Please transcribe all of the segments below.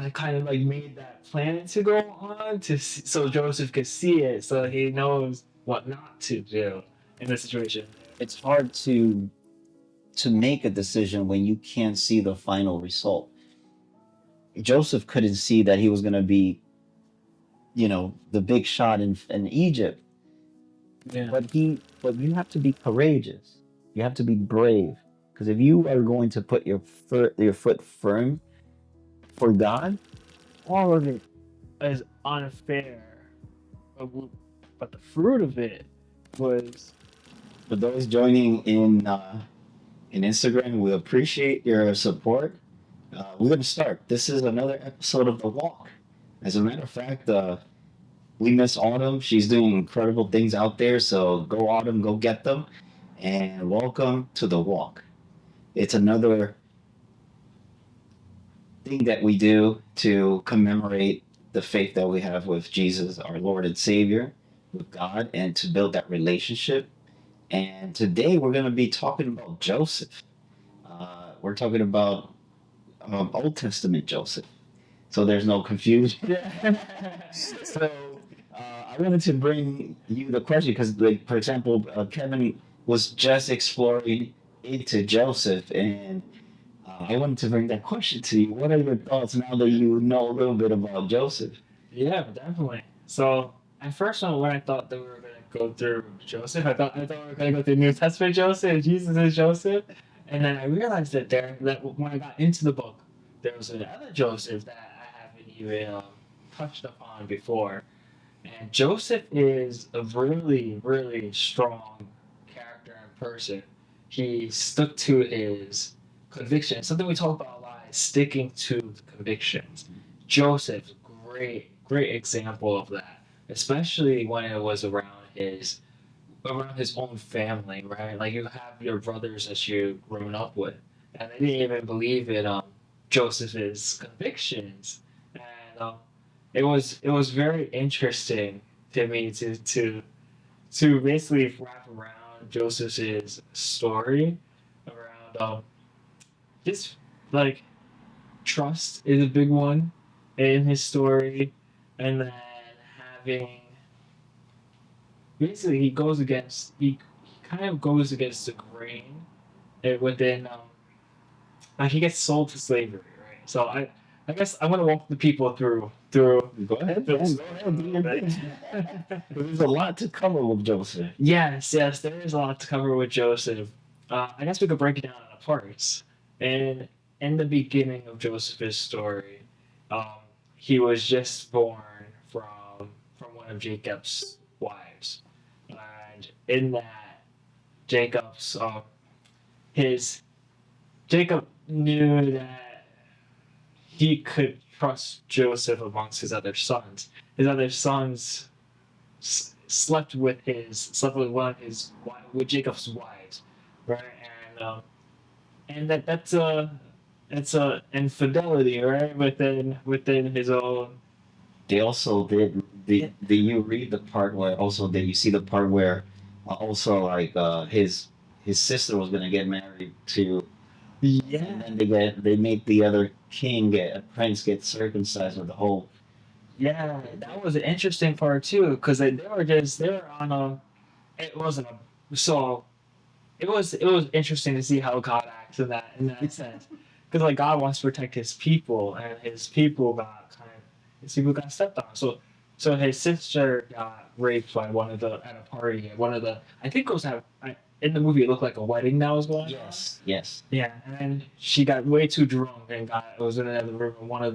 like kind of like made that plan to go on so Joseph could see it, so he knows what not to do in the situation. It's hard to make a decision when you can't see the final result. Joseph couldn't see that he was going to be, the big shot in Egypt. Yeah. But you have to be courageous. You have to be brave. Because if you are going to put your foot firm for God, All of it is unfair, but the fruit of it was for those joining in Instagram, we appreciate your support. We're going to start. This is another episode of The Walk. As a matter of fact, we miss Autumn. She's doing incredible things out there. So go, Autumn, go get them. And welcome to The Walk. It's another thing that we do to commemorate the faith that we have with Jesus, our Lord and Savior, with God, and to build that relationship. And today we're going to be talking about Joseph. We're talking about Old Testament Joseph. So there's no confusion. So I wanted to bring you the question because, like, for example, Kevin was just exploring into Joseph, and I wanted to bring that question to you. What are your thoughts now that you know a little bit about Joseph? yeah, definitely. So at first, when I thought that we were gonna go through Joseph, I thought we were gonna go through New Testament Joseph, Jesus is Joseph, and then I realized that when I got into the book, there was another Joseph that I haven't even touched upon before, and Joseph is a really really strong character and person. He stuck to his convictions. Something we talk about a lot is sticking to the convictions. Joseph, great example of that, especially when it was around his own family, right? Like you have your brothers that you grown up with, and they didn't even believe in Joseph's convictions, and it was very interesting to me to basically wrap around Joseph's story around just like trust is a big one in his story, and then having basically he kind of goes against the grain within like he gets sold to slavery, right? So I guess I want to walk the people through Go ahead, man. Go ahead. Do your thing. There's a lot to cover with Joseph. yes, there is a lot to cover with Joseph. I guess we could break it down into parts. And in the beginning of Joseph's story, um, he was just born from one of Jacob's wives, and in that Jacob's his Jacob knew that he could trust Joseph amongst his other sons. His other sons slept with one of his with Jacob's wives, right? And that's a infidelity, right? Within his own. They also did. Do you read the part where also did you see the part where also like his sister was gonna get married to, and Yeah, then they make the other king get a prince get circumcised with the whole. yeah, that was an interesting part too, because they were on a. It wasn't a so it was interesting to see how God acts in that sense, because like God wants to protect His people, and His people got stepped on. So his sister got raped by one of the at a party at one of the I think it was in the movie it looked like a wedding that was going on. Yes, yes. Yeah, and then she got way too drunk and was in another room, and one of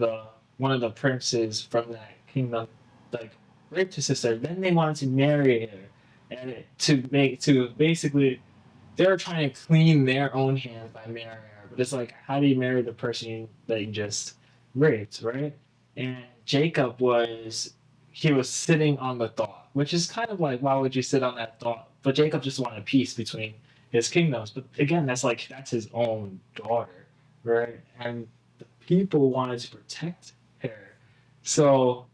the princes from that kingdom like raped his sister. Then they wanted to marry her, and to basically they were trying to clean their own hands by marrying her. But it's like, how do you marry the person that you just raped, right? And Jacob he was sitting on the thought, which is kind of like, why would you sit on that thought? But Jacob just wanted peace between his kingdoms. But again, that's his own daughter, right? And the people wanted to protect her, so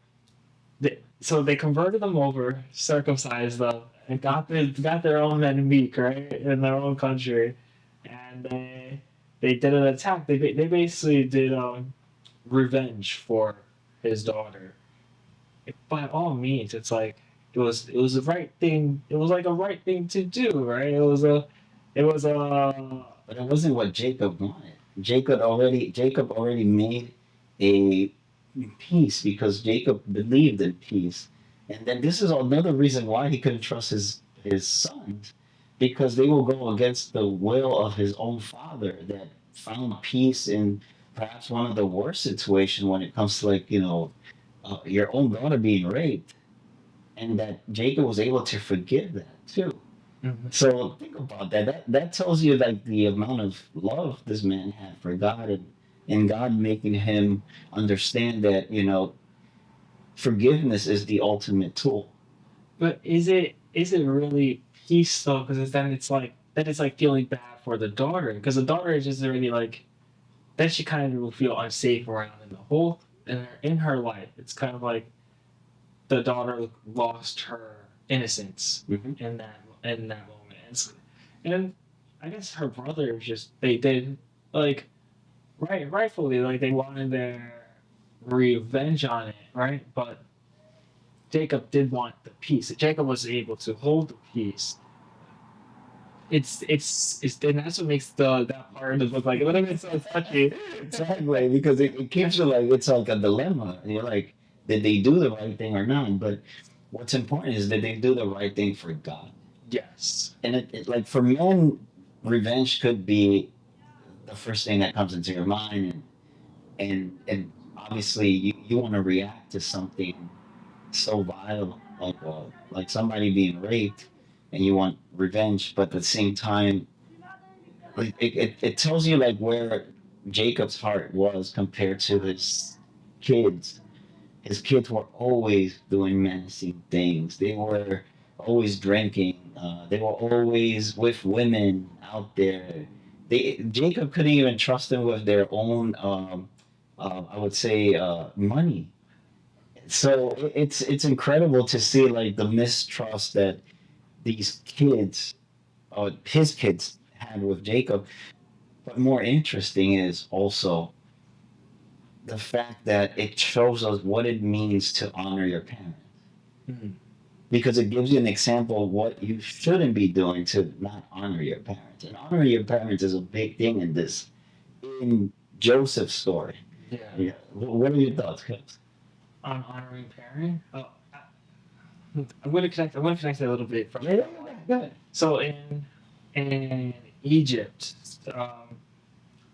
they converted them over, circumcised them, and got their own men weak, right, in their own country, and they did an attack. They basically did revenge for his daughter, by all means, it's like it was the right thing. It was like a right thing to do, right? It was a But it wasn't what Jacob wanted. Jacob already made a peace because Jacob believed in peace. And then this is another reason why he couldn't trust his sons, because they will go against the will of his own father that found peace in perhaps one of the worst situations when it comes to, like, your own daughter being raped, and that Jacob was able to forgive that too. Mhm. So think about that. That tells you, like, the amount of love this man had for God, and God making him understand that forgiveness is the ultimate tool. But is it really peace though? Because then it's like feeling bad for the daughter because the daughter is just already like then she kind of will feel unsafe around in the whole in her life. It's kind of like the daughter lost her innocence Hmm. in that moment. And I guess her brothers just they did like rightfully like they wanted their revenge on it, right? But Jacob did want the peace. Jacob was able to hold the peace. It's and that's what makes that part look like a little bit so touchy. Exactly, because it keeps you, like, it's like a dilemma. And you're like, did they do the right thing or not? But what's important is that they do the right thing for God. Yes. And like, for men, revenge could be the first thing that comes into your mind, and obviously you want to react to something so vile, like somebody being raped, and you want revenge, but at the same time, like, it tells you, like, where Jacob's heart was compared to kids. His kids were always doing menacing things. They were always drinking. They were always with women out there. Jacob couldn't even trust them with their own, I would say, money. So it's incredible to see, like, the mistrust that these kids, his kids, had with Jacob. But more interesting is also the fact that it shows us what it means to honor your parents, Mhm. because it gives you an example of what you shouldn't be doing to not honor your parents. And honoring your parents is a big thing in Joseph's story. Yeah. Yeah. What are your thoughts, Chris? On honoring parent. I'm gonna connect a little bit from Yeah, yeah, like yeah. Go ahead. so in Egypt,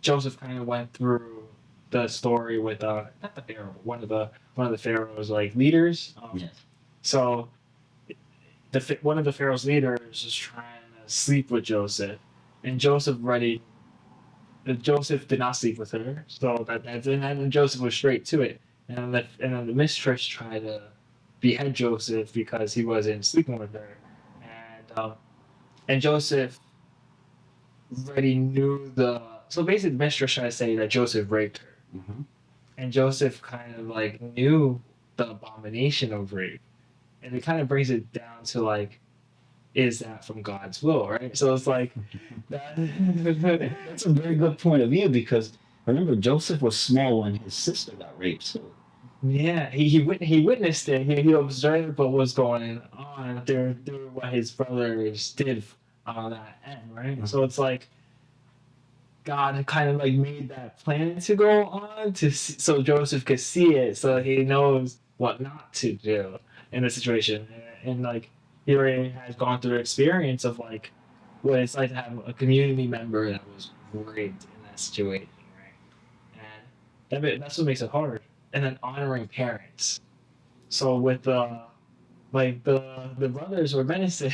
Joseph kind of went through the story with not the pharaoh, one of the pharaoh's like leaders. Yes. So one of the pharaoh's leaders was trying to sleep with Joseph, and Joseph did not sleep with her. So and then Joseph was straight to it, and then the mistress tried to behead Joseph because he wasn't sleeping with her, and Joseph already knew the. So basically, the mistress tried to say that Joseph raped her, Hmm. and Joseph kind of like knew the abomination of rape, and it kind of brings it down to like, is that from God's will, right? So it's like that. That's a very good point of view, because remember, Joseph was small when his sister got raped too. Yeah, he witnessed it. He observed what was going on through what his brothers did on that end, right? So Mhm. it's like God kind of like made that plan to go on so Joseph could see it, so he knows what not to do in the situation, and like he already has gone through the experience of like what it's like to have a community member that was raped in that situation, right? And that's what makes it hard. And then honoring parents. So with the brothers were menacing.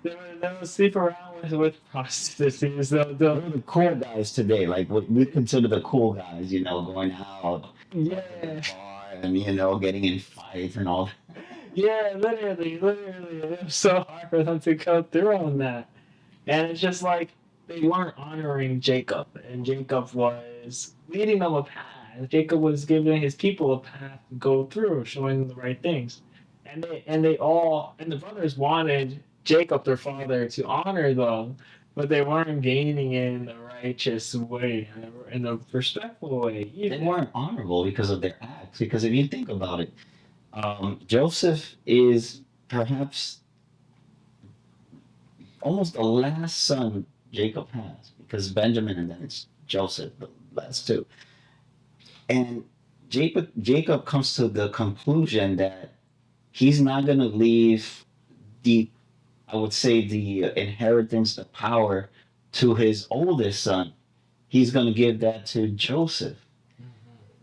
They would sleep around with prostitutes. They'll We're the cool guys today, like what we consider the cool guys, going out to the yeah, bar and getting in fights and all. yeah, literally. It was so hard for them to go through on that. And it's just like they weren't honoring Jacob, and Jacob was leading them a path. Jacob was giving his people a path to go through, showing them the right things. And the brothers wanted Jacob, their father, to honor them, but they weren't gaining in the righteous way, in a respectful way. They weren't honorable because of their acts. Because if you think about it, Joseph is perhaps almost the last son Jacob has, because Benjamin and then it's Joseph, the last two. And Jacob comes to the conclusion that he's not going to leave the, I would say, the inheritance, the power to his oldest son. He's going to give that to Joseph,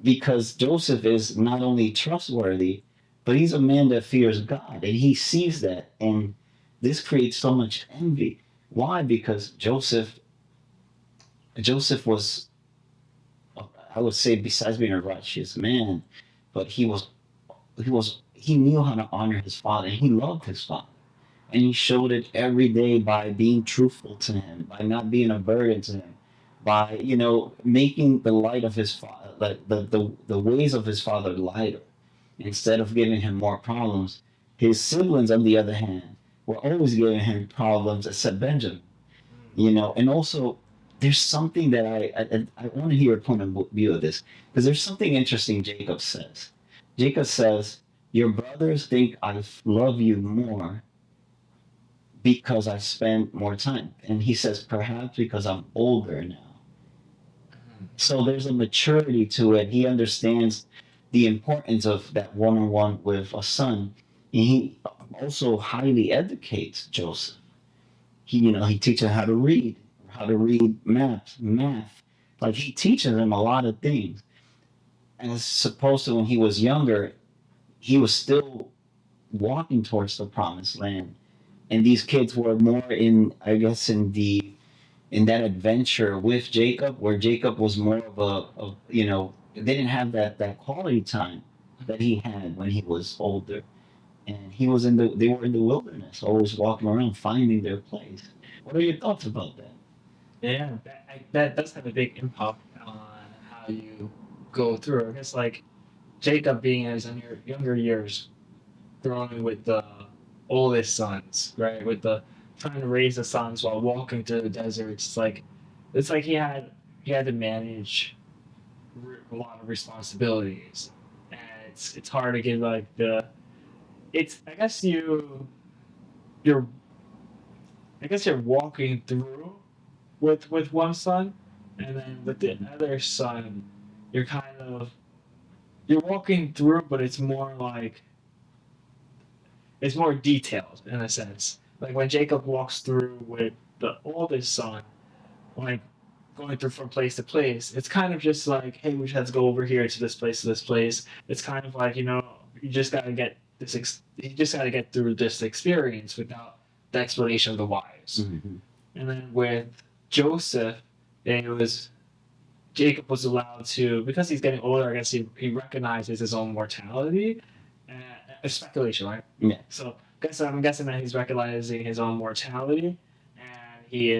because Joseph is not only trustworthy, but he's a man that fears God, and he sees that, and this creates so much envy. Why? Because Joseph was, I would say, besides being a righteous man, but he knew how to honor his father, and he loved his father, and he showed it every day by being truthful to him, by not being a burden to him, by making the light of his father, like the ways of his father lighter, instead of giving him more problems. His siblings, on the other hand, were always giving him problems, except Benjamin. And also there's something that I want to hear a point of view of this, because there's something interesting Jacob says. Jacob says, your brothers think I love you more because I spend more time. And he says, perhaps because I'm older now. So there's a maturity to it. He understands the importance of that one-on-one with a son. And he also highly educates Joseph. He teaches him how to read math. Like, he teaches him a lot of things. And as supposed to when he was younger, he was still walking towards the promised land. And these kids were more in, I guess, in that adventure with Jacob, where Jacob was more of they didn't have that quality time that he had when he was older. And they were in the wilderness, always walking around, finding their place. What are your thoughts about that? Yeah, that does have a big impact on how you go through. I guess like Jacob being in his younger years, growing with the oldest sons, right? With the trying to raise the sons while walking through the deserts. It's like he had to manage a lot of responsibilities, and it's hard to get like the it's I guess you're I guess you're walking through with one son, and then with the other son, you're kind of you're walking through, but it's more detailed in a sense. Like when Jacob walks through with the oldest son, like going through from place to place, it's kind of just like, hey, we just have to go over here to this place to this place. It's kind of like you just gotta get you just gotta get through this experience without the explanation of the whys. Mm-hmm. And then with Joseph, it was Jacob was allowed to, because he's getting older. I guess he recognizes his own mortality. Speculation, right? Yeah. So, I'm guessing that he's recognizing his own mortality, and he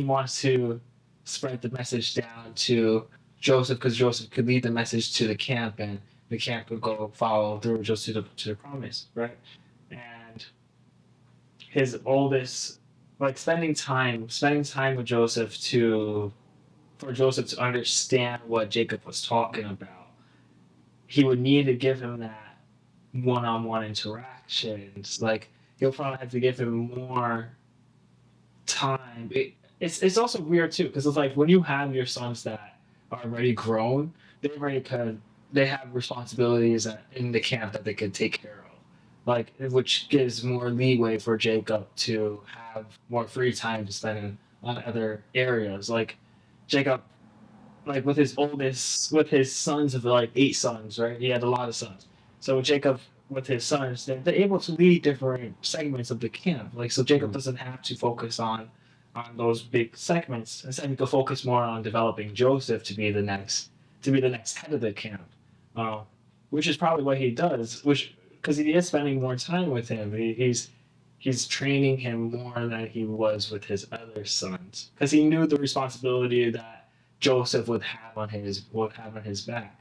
wants to spread the message down to Joseph, because Joseph could lead the message to the camp, and the camp could go follow through just to the promise, right? And his oldest, like spending time with Joseph for Joseph to understand what Jacob was talking about. He would need to give him that one-on-one interactions. Like, he'll probably have to give him more time. It's also weird too, because it's like when you have your sons that are already grown, they have responsibilities in the camp that they could take care of, like, which gives more leeway for Jacob to have more free time to spend on other areas. Like Jacob, like with his sons of like 8 sons, right? He had a lot of sons. So Jacob with his sons, they're able to lead different segments of the camp. Like, so Jacob doesn't have to focus on those big segments. Instead, he could focus more on developing Joseph to be the next head of the camp, uh, which is probably what he does. Which, because he is spending more time with him, he's training him more than he was with his other sons, because he knew the responsibility that Joseph would have on his back.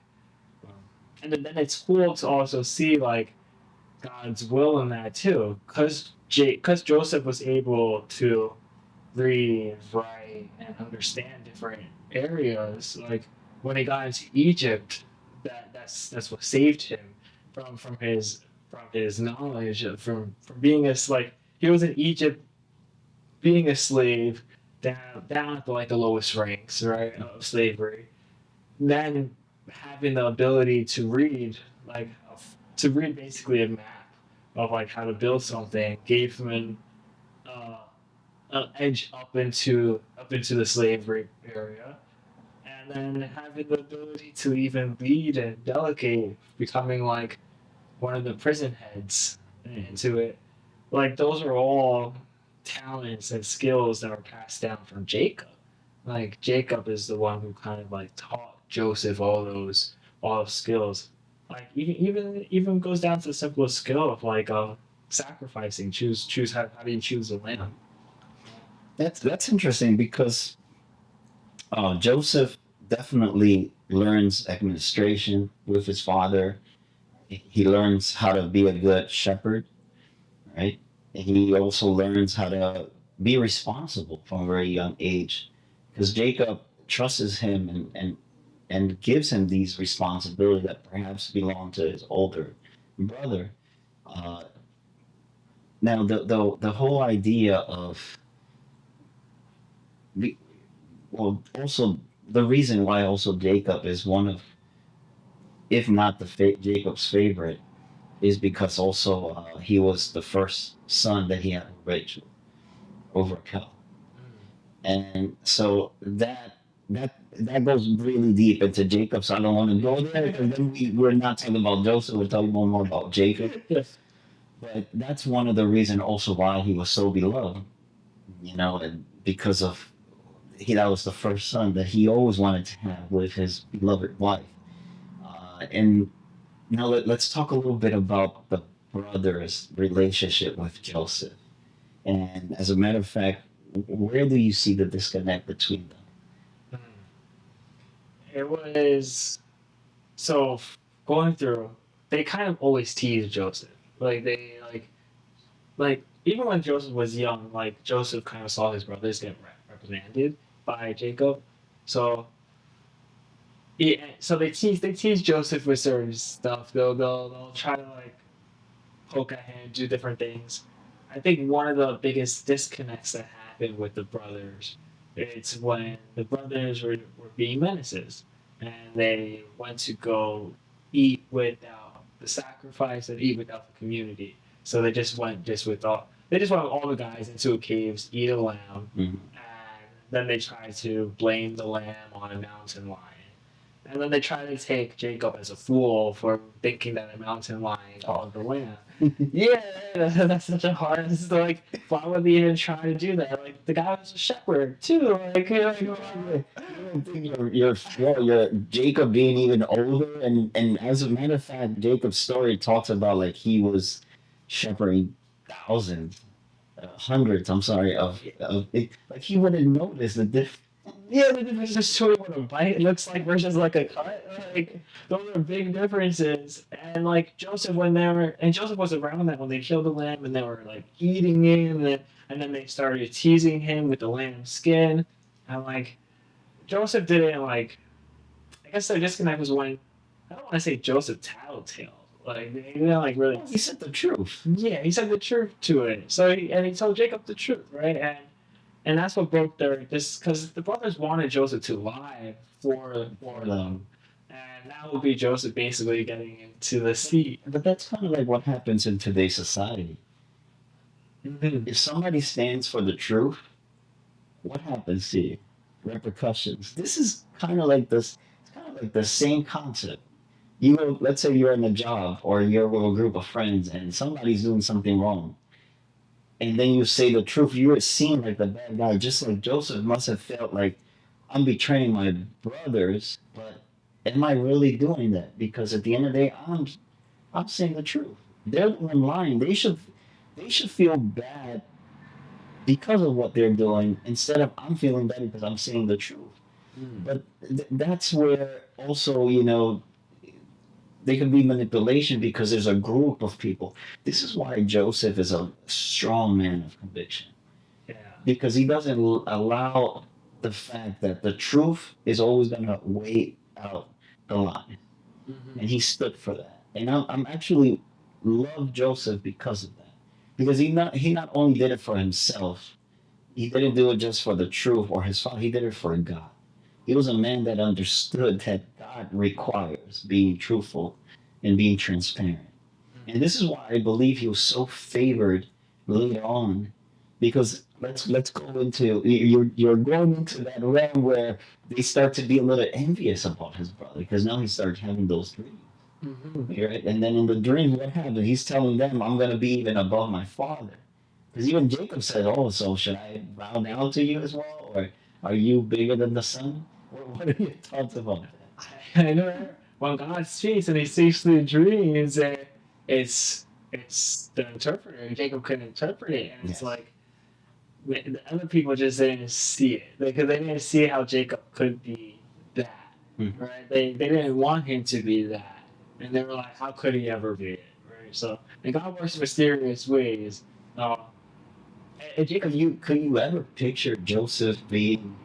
Um, and then it's cool to also see like God's will in that too, because because Joseph was able to read, write, and understand different areas. Like when he got into Egypt, that's what saved him from his knowledge from being like he was in Egypt being a slave down at like the lowest ranks right of slavery. Then having the ability to read like to read basically a map of like how to build something gave him uh, an edge up into the slavery area, and then having the ability to even lead and delegate, becoming like one of the prison heads into it. Like those are all talents and skills that were passed down from Jacob. Like Jacob is the one who kind of like taught Joseph all those skills. Like even goes down to the simplest skill of like sacrificing. Choose how do you choose a lamb? That's interesting because Joseph definitely learns administration with his father. He learns how to be a good shepherd, right? And he also learns how to be responsible from a very young age because Jacob trusts him and gives him these responsibilities that perhaps belong to his older brother. Uh, Now, the whole idea of the, well, also the reason why also Jacob is one of, if not Jacob's favorite, is because also he was the first son that he had with Rachel over Kel, and so that goes really deep into Jacob. So I don't want to go there because then we're not talking about Joseph. We're talking more about Jacob. Yes. But that's one of the reasons also why he was so beloved, and because of that was the first son that he always wanted to have with his beloved wife. And now let's talk a little bit about the brothers' relationship with Joseph. And as a matter of fact, where do you see the disconnect between them? Mm. It was so going through. They kind of always tease Joseph. Like they like even when Joseph was young, like Joseph kind of saw his brothers get reprimanded by Jacob. So yeah, so they tease Joseph with certain stuff. They'll try to like poke at him, do different things. I think one of the biggest disconnects that happened with the brothers, it's when the brothers were being menaces and they went to go eat without the sacrifice and eat without the community. So they just went with all the guys into caves, eat a lamb, Mhm. and then they tried to blame the lamb on a mountain lion. And then they try to take Jacob as a fool for thinking that a mountain lion called the lamb. Yeah, that's such a hard. It's like, why would they even try to do that? Like, the guy was a shepherd too. Like, You don't think you're Jacob being even older, and as a matter of fact, Jacob's story talks about like he was shepherding thousands, hundreds. I'm sorry of like he would have noticed the difference. yeah, the difference is totally what a bite looks like versus like a cut. Like, those are big differences. And like Joseph, Joseph was around that when they killed the lamb and they were like eating it, and then they started teasing him with the lamb skin, and like Joseph didn't like. I guess the disconnect was when I don't want to say Joseph tattletale. Like he didn't like really. He said the truth. Yeah, he said the truth to it. So he told Jacob the truth, right? And that's what broke their this because the brothers wanted Joseph to lie for them, and that would be Joseph basically getting into the seat. But that's kind of like what happens in today's society. Mm-hmm. If somebody stands for the truth, what happens to you? Repercussions. This is kind of like this. It's kind of like the same concept. Let's say you're in a job or you're with a group of friends and somebody's doing something wrong, and then you say the truth. You're seen like the bad guy, just like Joseph must have felt like I'm betraying my brothers, but am I really doing that? Because at the end of the day, I'm saying the truth. They're the one lying. They should feel bad because of what they're doing instead of I'm feeling bad because I'm saying the truth. Mm. But that's where also they can be manipulation because there's a group of people. This is why Joseph is a strong man of conviction, Yeah. because he doesn't allow the fact that the truth is always going to weigh out the lie, and he stood for that. And I'm actually love Joseph because of that, because he not only did it for himself, he didn't do it just for the truth or his father. He did it for God. He was a man that understood that God requires being truthful and being transparent. And this is why I believe he was so favored later on, because let's go into you're going into that realm where they start to be a little envious about his brother, because now he starts having those dreams. Mm-hmm. Right? And then in the dreams, what happened? He's telling them, "I'm going to be even above my father." Because even Jacob said, "Oh, so should I bow down to you as well, or are you bigger than the sun?" What are your thoughts about that? I know when God speaks and he speaks through dreams, it's the interpreter. Jacob couldn't interpret it, and it's Yes. like the other people just didn't see it because they didn't see how Jacob could be that, Mm. right? They didn't want him to be that, and they were like, how could he ever be it, right? So and God works in mysterious ways. Uh, and Could Jacob, you ever picture Joseph being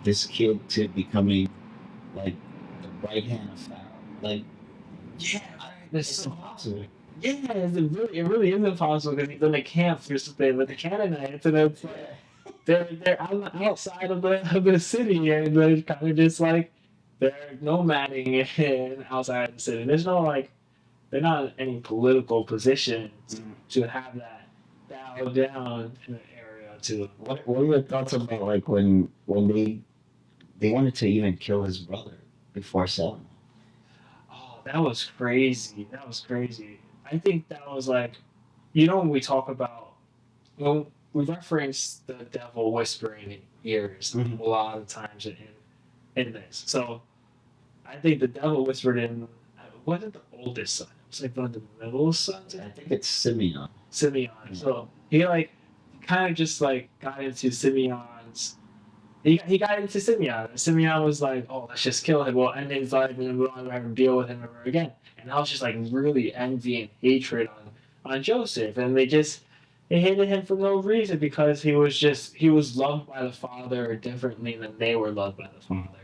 this kid to becoming like the right hand of Pharaoh? Like, yeah, I, right. There's it's so impossible. yeah, it really is impossible because he's in the camp or something with the Canaanites, and it's like Yeah. they're outside of the city, and they're kind of just like they're nomading in outside of the city. There's no like they're not in any political positions Mm. to have that bow down in an area to. What are your thoughts about like when they wanted to even kill his brother before selling him? Oh, that was crazy. That was crazy. I think that was like, when we talk about when we reference the devil whispering in ears Mhm. a lot of times in this. So I think the devil whispered in wasn't the oldest son. It was like one of the middle sons. I think it's Simeon. Simeon. Yeah. So he like kind of just like got into Simeon's. He got into Simeon. And Simeon was like, "Oh, let's just kill him. We'll end his life, and then we won't ever have to deal with him ever again." And I was just like really envy and hatred on Joseph, and they hated him for no reason because he was loved by the father differently than they were loved by the father,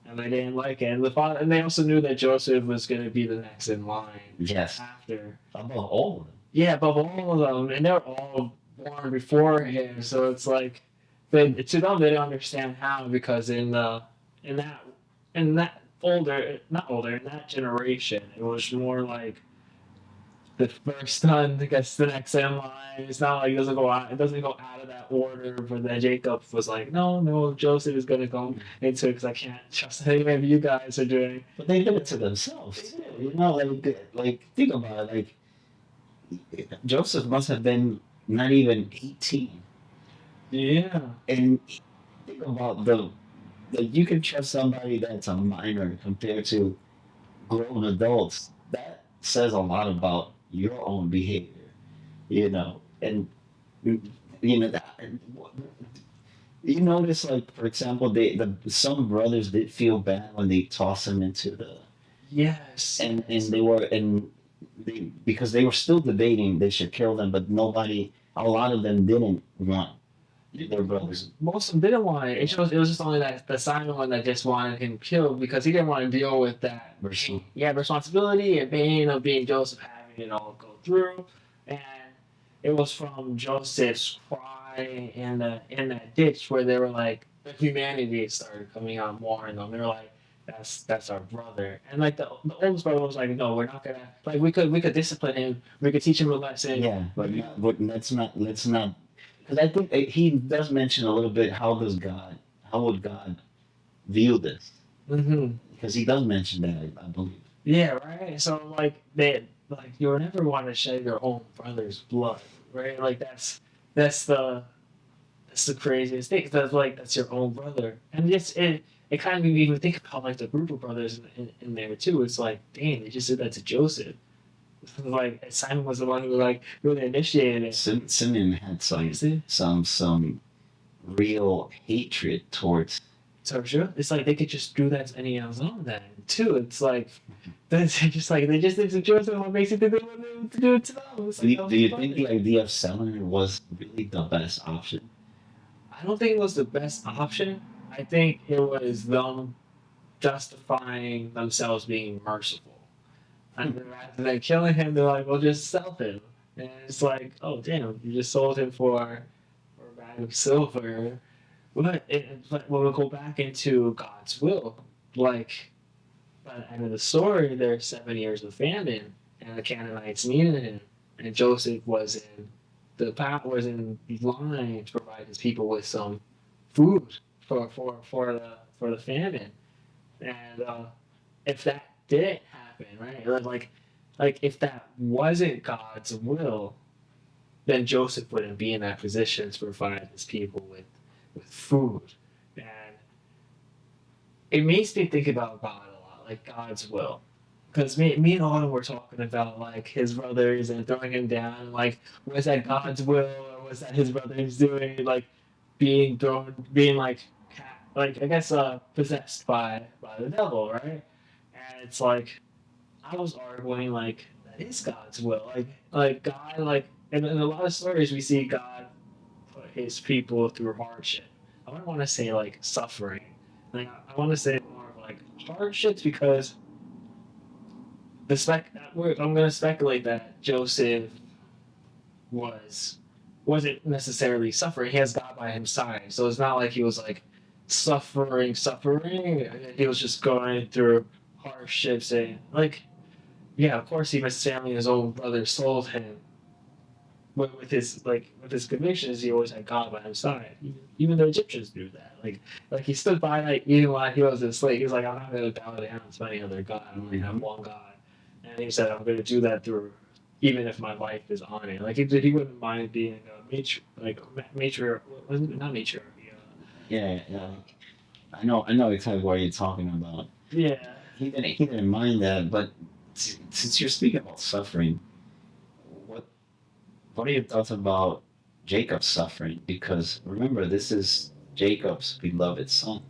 and they didn't like it. And they also knew that Joseph was going to be the next in line Yes. after. Above all of them. Yeah, above all of them, and they're all born before him, so it's like, but to them they don't understand how because in that in that older not older in that generation it was more like the first son gets the next in line. It's not like it doesn't go out of that order. But then Jacob was like, no, Joseph is gonna go into it because I can't trust anything maybe you guys are doing. But they did it to themselves too. You know, like think about it. Like Joseph must have been not even 18, Yeah. and think about the like you can trust somebody that's a minor compared to grown adults. That says a lot about your own behavior. You know, and you know that. You notice, like for example, some brothers did feel bad when they tossed him into the Yes. and they were and they because they were still debating they should kill them, but nobody, a lot of them didn't want their brothers. Most of them didn't want it. It was just only that the Simon one that just wanted him killed because he didn't want to deal with that. Versus, Yeah, responsibility and pain of being Joseph having it all go through, and it was from Joseph's cry in that ditch where they were like the humanity started coming out more in them. They were like, that's our brother, and like the oldest brother was like, no, we're not gonna like we could discipline him, we could teach him a lesson. yeah, but let's not because I think he does mention a little bit how would God view this, Mm-hmm. because he does mention that I believe. Yeah, right. So like you would never want to shed your own brother's blood, right? Like that's the craziest thing. That's your own brother, and it kind of made me even think about like the group of brothers in there too. It's like, dang, they just did that to Joseph. Like Simon was the one who like really initiated it. Simeon had You see? some real hatred towards So sure, it's like they could just do that to any of them then too. It's like that's just like they just did to Joseph. What makes you think they want them to do it to them? It's Do like you, that do was you think the funny. idea of selling her was really the best option? I don't think it was the best option. I think it was them justifying themselves being merciful. And then rather than killing him, they're like, "We'll just sell him." And it's like, "Oh damn, you just sold him for a bag of silver." But when we go back into God's will, like by the end of the story, there's 7 years of famine, and the Canaanites needed him, and Joseph was in line to provide his people with some food for the famine, and if that didn't happen, right, like if that wasn't God's will, then Joseph wouldn't be in that position to provide his people with food, and it makes me think about God a lot, like God's will. Because me and Autumn were talking about like his brothers and throwing him down. Like, was that God's will or was that his brothers doing like being like I guess possessed by the devil, right? And it's like I was arguing like that is God's will. Like God in a lot of stories we see God put his people through hardship. I don't want to say like suffering. Like I want to say more of like hardships because I'm going to speculate that Joseph was wasn't necessarily suffering. He has God by his side, so it's not like he was like suffering. He was just going through hardships and like yeah, of course he missed family. His own brother sold him, but with his convictions, he always had God by his side. Even the Egyptians knew that. Like he stood by like even while he was a slave. He was like, I'm not going to bow down to any other God. I only have Hmm. one God, and he said, I'm going to do that through even if my life is on it. Like he wouldn't mind being a mature wasn't it? Not mature. Yeah, yeah. I know exactly what you're talking about. Yeah. He didn't mind that, but since you're speaking about suffering, what what are your thoughts about Jacob's suffering? Because remember, this is Jacob's beloved son,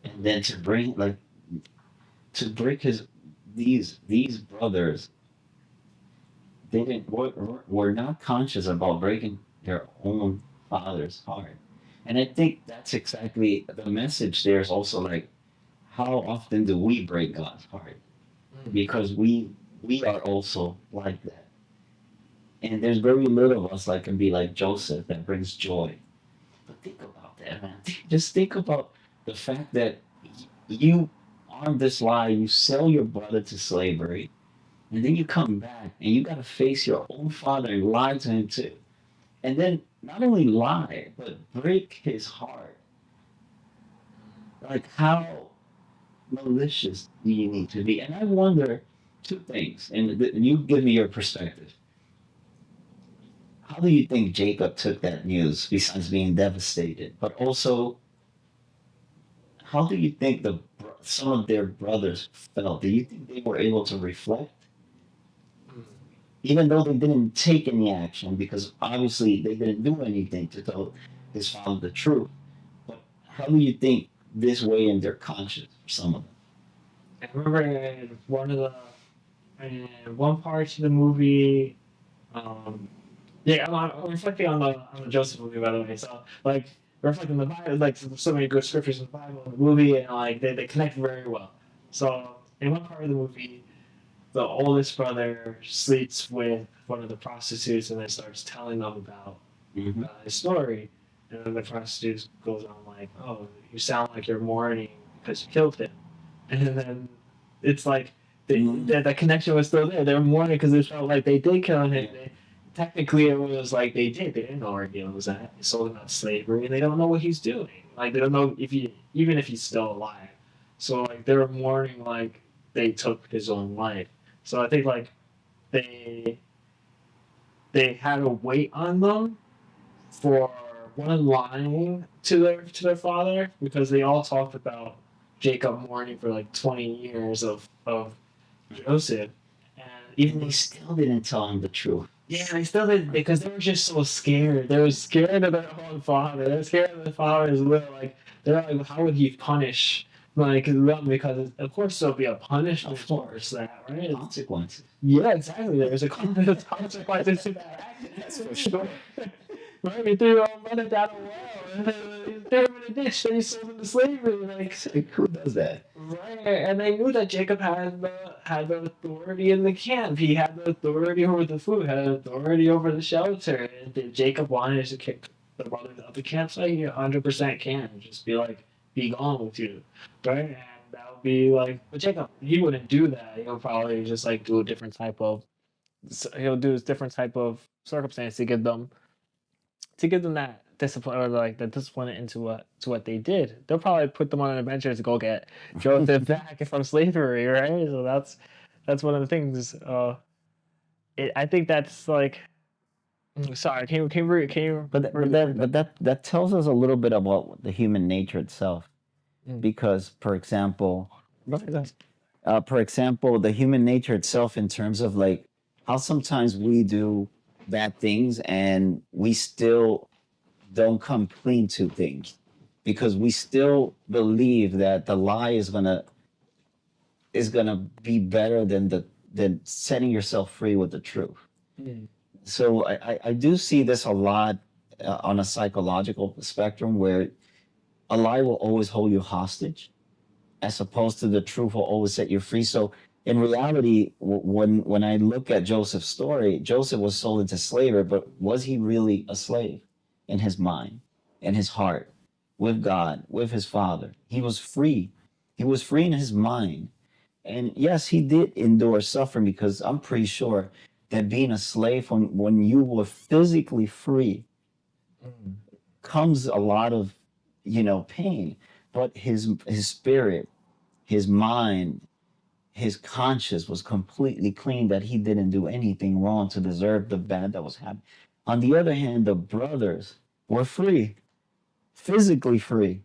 and then to break his these brothers, they didn't were not conscious about breaking their own father's heart, and I think that's exactly the message. There is also like, how often do we break God's heart? Mm. Because we are also like that. And there's very little of us that can be like Joseph that brings joy. But think about that, man. Just think about the fact that you arm this lie, you sell your brother to slavery, and then you come back and you got to face your own father and lie to him too. And then not only lie, but break his heart. Like, how malicious do you need to be? And I wonder two things, and you give me your perspective. How do you think Jacob took that news, besides being devastated? But also, how do you think some of their brothers felt? Do you think they were able to reflect, Mm. even though they didn't take any action, because obviously they didn't do anything to tell his father the truth? But how do you think this weighed in their conscience for some of them? I remember in one part of the movie. Yeah, I'm reflecting on the Joseph movie by the way. So like reflecting the Bible, like so many good scriptures in the Bible and the movie, and like they connect very well. So in one part of the movie, the oldest brother sleeps with one of the prostitutes and then starts telling them Hmm. about his story. And then the prostitute goes on like, "Oh, you sound like you're mourning because you killed him." And then it's like Hmm. that connection was still there. They were mourning because it felt like they did kill him. Yeah. Technically, it was like they did. They didn't know where he was at. They sold him out to slavery, and they don't know what he's doing. Like they don't know if he even if he's still alive. So like they were mourning like they took his own life. So I think like they they had a weight on them for one lying to their father because they all talked about Jacob mourning for like 20 years of Joseph, and And they even still didn't tell him the truth. Yeah, they still did because they were just so scared. They were scared of their own father. They're scared of their father's will. Like they're like, how would he punish like them? Because of course there'll be a punishment Of towards course. that, right? Consequences. Yeah, exactly. There's a consequences to that action. That's for sure. Right? He threw your own brother down a well. And then he threw him in a ditch. Then he sold him to slavery. Like, Like, who does that? right, and they knew that Jacob had the authority in the camp. He had the authority over the food, had authority over the shelter. And if Jacob wanted to kick the brothers out the campsite, he 100% can. Just be like, be gone with you, right? And that would be like, but Jacob, he wouldn't do that. He'll probably just like do a different type of, he'll do a different type of circumstance to give them that discipline or like the discipline into what to what they did. They'll probably put them on an adventure to go get Joseph back from slavery, right? So that's one of the things. I think that's like. Sorry, But that tells us a little bit about the human nature itself. Mm. Because, for example, Right. the human nature itself, in terms of like how sometimes we do bad things and we still don't come clean to things because we still believe that the lie is gonna be better than setting yourself free with the truth. Mm. So I do see this a lot on a psychological spectrum where a lie will always hold you hostage as opposed to the truth will always set you free. So in reality, when I look at Joseph's story, Joseph was sold into slavery, but was he really a slave in his mind, in his heart, with God, with his father? He was free. He was free in his mind. And yes, he did endure suffering because I'm pretty sure that being a slave when you were physically free Mm. comes a lot of pain, but his spirit, his mind, his conscience was completely clean, that he didn't do anything wrong to deserve the bad that was happening. On the other hand, the brothers were free, physically free,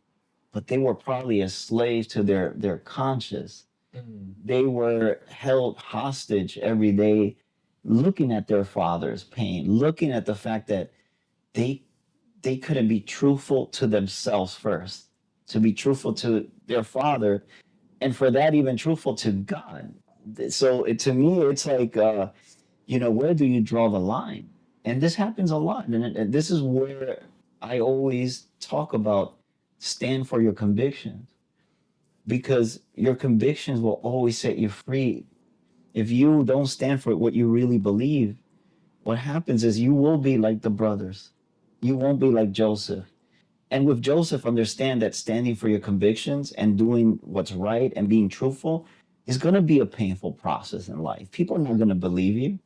but they were probably a slave to their conscience. Mm. They were held hostage every day, looking at their father's pain, looking at the fact that they they couldn't be truthful to themselves first, to be truthful to their father, and for that even truthful to God. So to me, it's like, where do you draw the line? And this happens a lot, and this is where I always talk about stand for your convictions, because your convictions will always set you free. If you don't stand for what you really believe, what happens is you will be like the brothers. You won't be like Joseph. And with Joseph, understand that standing for your convictions and doing what's right and being truthful is going to be a painful process in life. People are not going to believe you.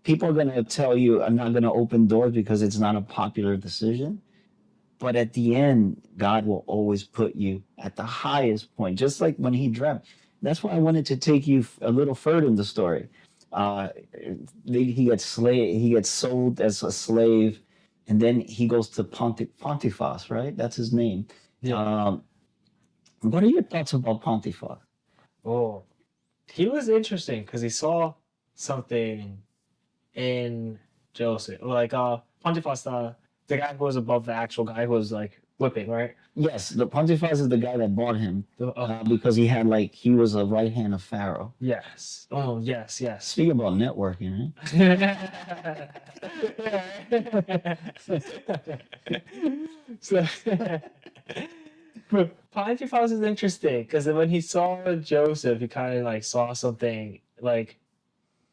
People are going to tell you, I'm not going to open doors because it's not a popular decision. But at the end, God will always put you at the highest point, just like when he dreamt. That's why I wanted to take you a little further in the story. Uh, he gets sold as a slave, and then he goes to Pontifex, right? That's his name. Yeah. Um, what are your thoughts about Pontifex? Oh, he was interesting because he saw something in Joseph, like Pontifex, the guy who was above the actual guy who was like whipping, right? Yes, the Pontifex is the guy that bought him The, because he was a right hand of Pharaoh. yes. Oh, yes, yes. Speaking about networking, So, but Pontifex is interesting because when he saw Joseph, he kind of like saw something like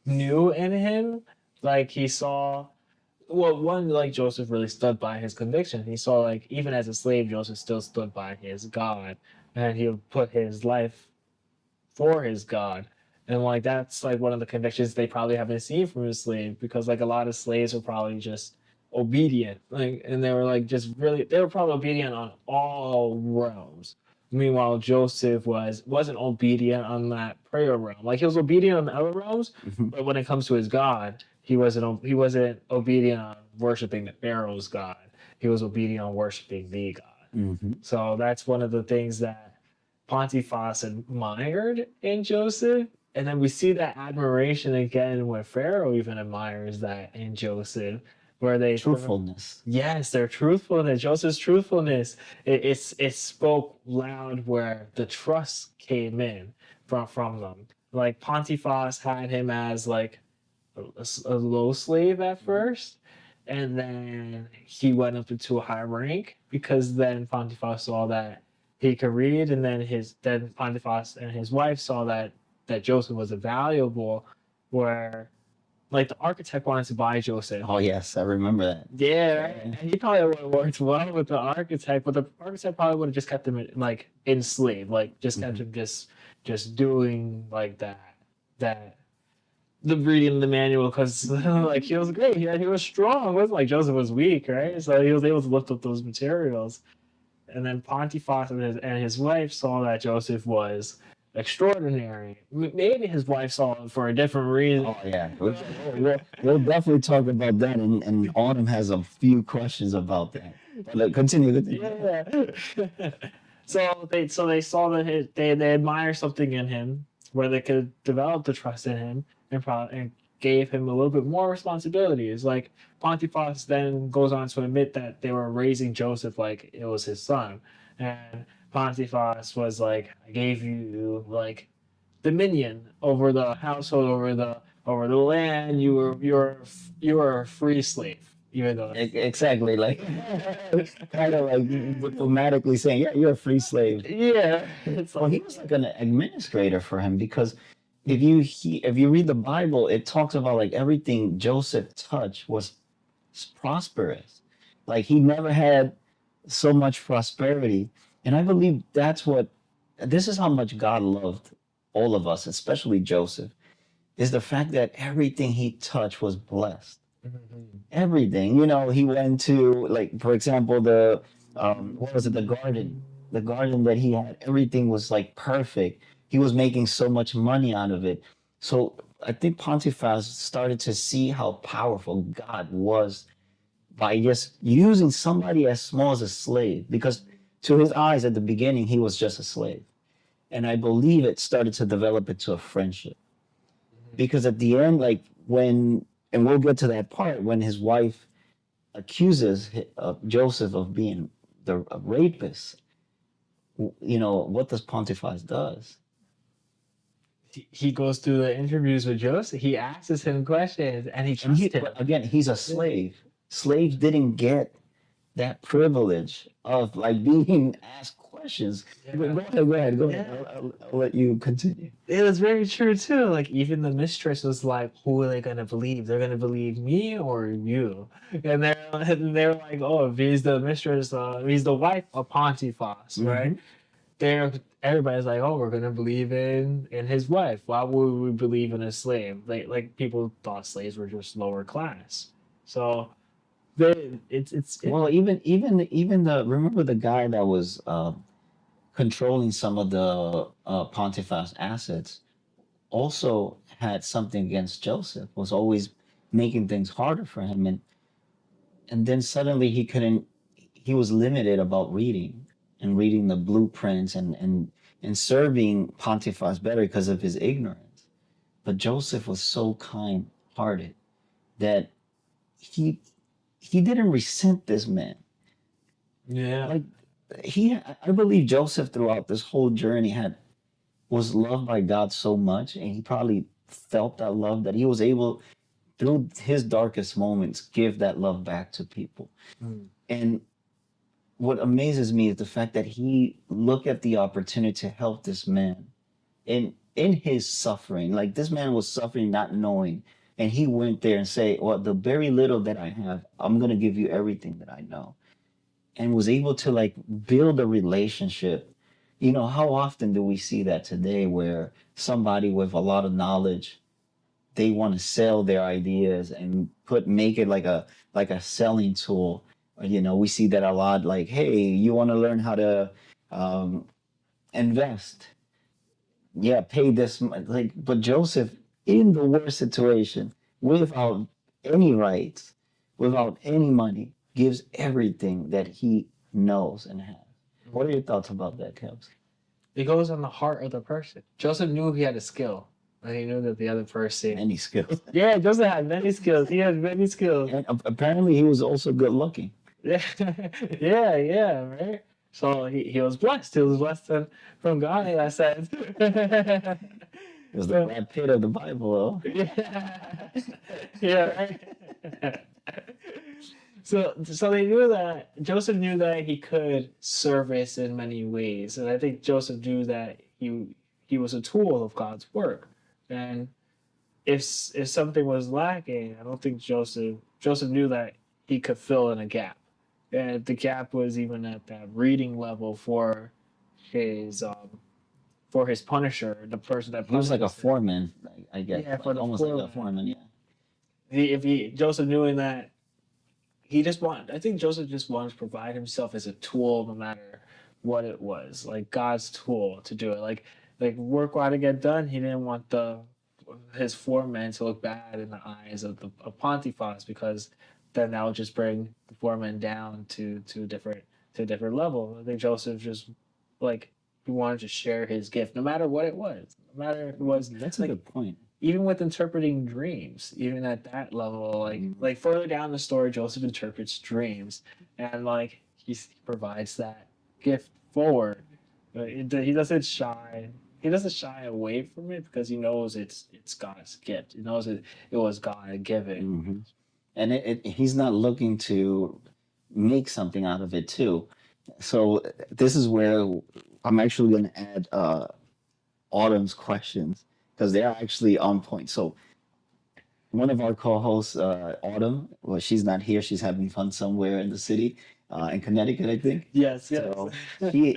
new in him. Like he saw, well, one, like Joseph really stood by his conviction. He saw like even as a slave, Joseph still stood by his God, and he would put his life for his God. And like that's like one of the convictions they probably haven't seen from a slave, because like a lot of slaves were probably just obedient. Like, and they were like just really they were probably obedient on all realms. Meanwhile, Joseph wasn't obedient on that prayer realm. Like he was obedient on the other realms, right? but when it comes to his God, he wasn't obedient on worshiping the Pharaoh's God. He was obedient on worshiping the God. Hmm. So that's one of the things that Pontifex admired in Joseph. And then we see that admiration again when Pharaoh even admires that in Joseph, where Truthfulness. yes, their truthfulness, Joseph's truthfulness, it spoke loud where the trust came in from them. Like Pontifex had him as like a low slave at first, and then he went up into a high rank because then Pontifex saw that he could read, and then Pontifex and his wife saw that Joseph was valuable, where like the architect wanted to buy Joseph. Oh yes, I remember that. Yeah, right. And he probably would have worked well with the architect, but the architect probably would have just kept him like enslaved, like just kept him just doing like that the reading the manual because like he was great. He was strong. It wasn't like Joseph was weak, right? So he was able to lift up those materials. And then Pontifex and his wife saw that Joseph was extraordinary. Maybe his wife saw it for a different reason. Oh yeah, we'll definitely talk about that, and Autumn has a few questions about that. But continue. Yeah. So they saw that they admire something in him where they could develop the trust in him and gave him a little bit more responsibilities. Like Pontifex then goes on to admit that they were raising Joseph like it was his son, and Pontifex was like, "I gave you like dominion over the household, over the land. You were a free slave, even though." Exactly, like kind of like diplomatically saying, "Yeah, you're a free slave." Yeah, it's Well, he like was like an administrator for him because if you read the Bible, it talks about like everything Joseph touched was prosperous. Like he never had so much prosperity, and I believe that's what this is how much God loved all of us, especially Joseph, is the fact that everything he touched was blessed. Mhm. Everything, he went to, like, for example, the what was it, the garden that he had, everything was like perfect. He was making so much money out of it. So I think Pontifex started to see how powerful God was by just using somebody as small as a slave, because to his eyes at the beginning he was just a slave. And I believe it started to develop into a friendship, because at the end, like, when, and we'll get to that part when his wife accuses Joseph of being a rapist. What does Pontifex does? He goes through the interviews with Joseph. He asks him questions, and he And trusts him. but again, he's a slave. Slaves didn't get that privilege of like being asked questions. Yeah. Go ahead. I'll let you continue. It was very true too. Like even the mistress was like, "Who are they gonna believe? They're gonna believe me or you?" And they're like, "Oh, if he's the mistress, he's the wife of Pontifex, right?" There, everybody's like, "Oh, we're gonna believe in his wife. Why would we believe in a slave?" Like people thought slaves were just lower class. So it's Well, even the remember the guy that was controlling some of the Pontifex assets also had something against Joseph. Was always making things harder for him, and then suddenly he couldn't. He was limited about reading the blueprints and serving Pontifex better because of his ignorance. But Joseph was so kind-hearted that he he didn't resent this man. yeah. Like I believe Joseph throughout this whole journey was loved by God so much, and he probably felt that love that he was able, through his darkest moments, give that love back to people. Mm. And what amazes me is the fact that he looked at the opportunity to help this man in his suffering. Like this man was suffering, not knowing, and he went there and say, "Well, the very little that I have, I'm gonna give you everything that I know," and was able to like build a relationship. How often do we see that today, where somebody with a lot of knowledge, they want to sell their ideas and make it like a selling tool. We see that a lot, like, hey, you want to learn how to um, invest, yeah, pay this like. But Joseph, in the worst situation, without any rights, without any money, gives everything that he knows and has. What are your thoughts about that, Kevs? It goes on the heart of the person. Joseph knew he had a skill. And he knew that the other person. Many skills. Yeah, Joseph had many skills. He had many skills. And apparently he was also good looking. Yeah, yeah, right. So he was blessed. He was blessed from God in that sense. It was the Brad Pitt of the Bible, though. Yeah, yeah, right. So they knew that Joseph knew that he could service in many ways, and I think Joseph knew that he was a tool of God's work. And if something was lacking, I don't think Joseph knew that he could fill in a gap. And the gap was even at that reading level his for his punisher, the person that He was like a punishes him. foreman, I guess. Yeah, for Like, the almost like a foreman. foreman, yeah. Joseph knowing that I think Joseph just wanted to provide himself as a tool no matter what it was, like God's tool to do it. Like work ought to get done. He didn't want his foreman to look bad in the eyes of Pontifex, because then that would just bring the foreman down to a different level. I think Joseph just like he wanted to share his gift, no matter what it was, no matter if it was That's a like good point. even with interpreting dreams, even at that level, like further down the story, Joseph interprets dreams, and like he provides that gift forward. But he doesn't shy. He doesn't shy away from it because he knows it's God's gift. He knows it was God given. Hmm. And he's not looking to make something out of it too. So this is where I'm actually going to add Autumn's questions because they're actually on point. So one of our co-hosts, Autumn, well, she's not here. She's having fun somewhere in the city, in Connecticut, I think. Yes, yes. So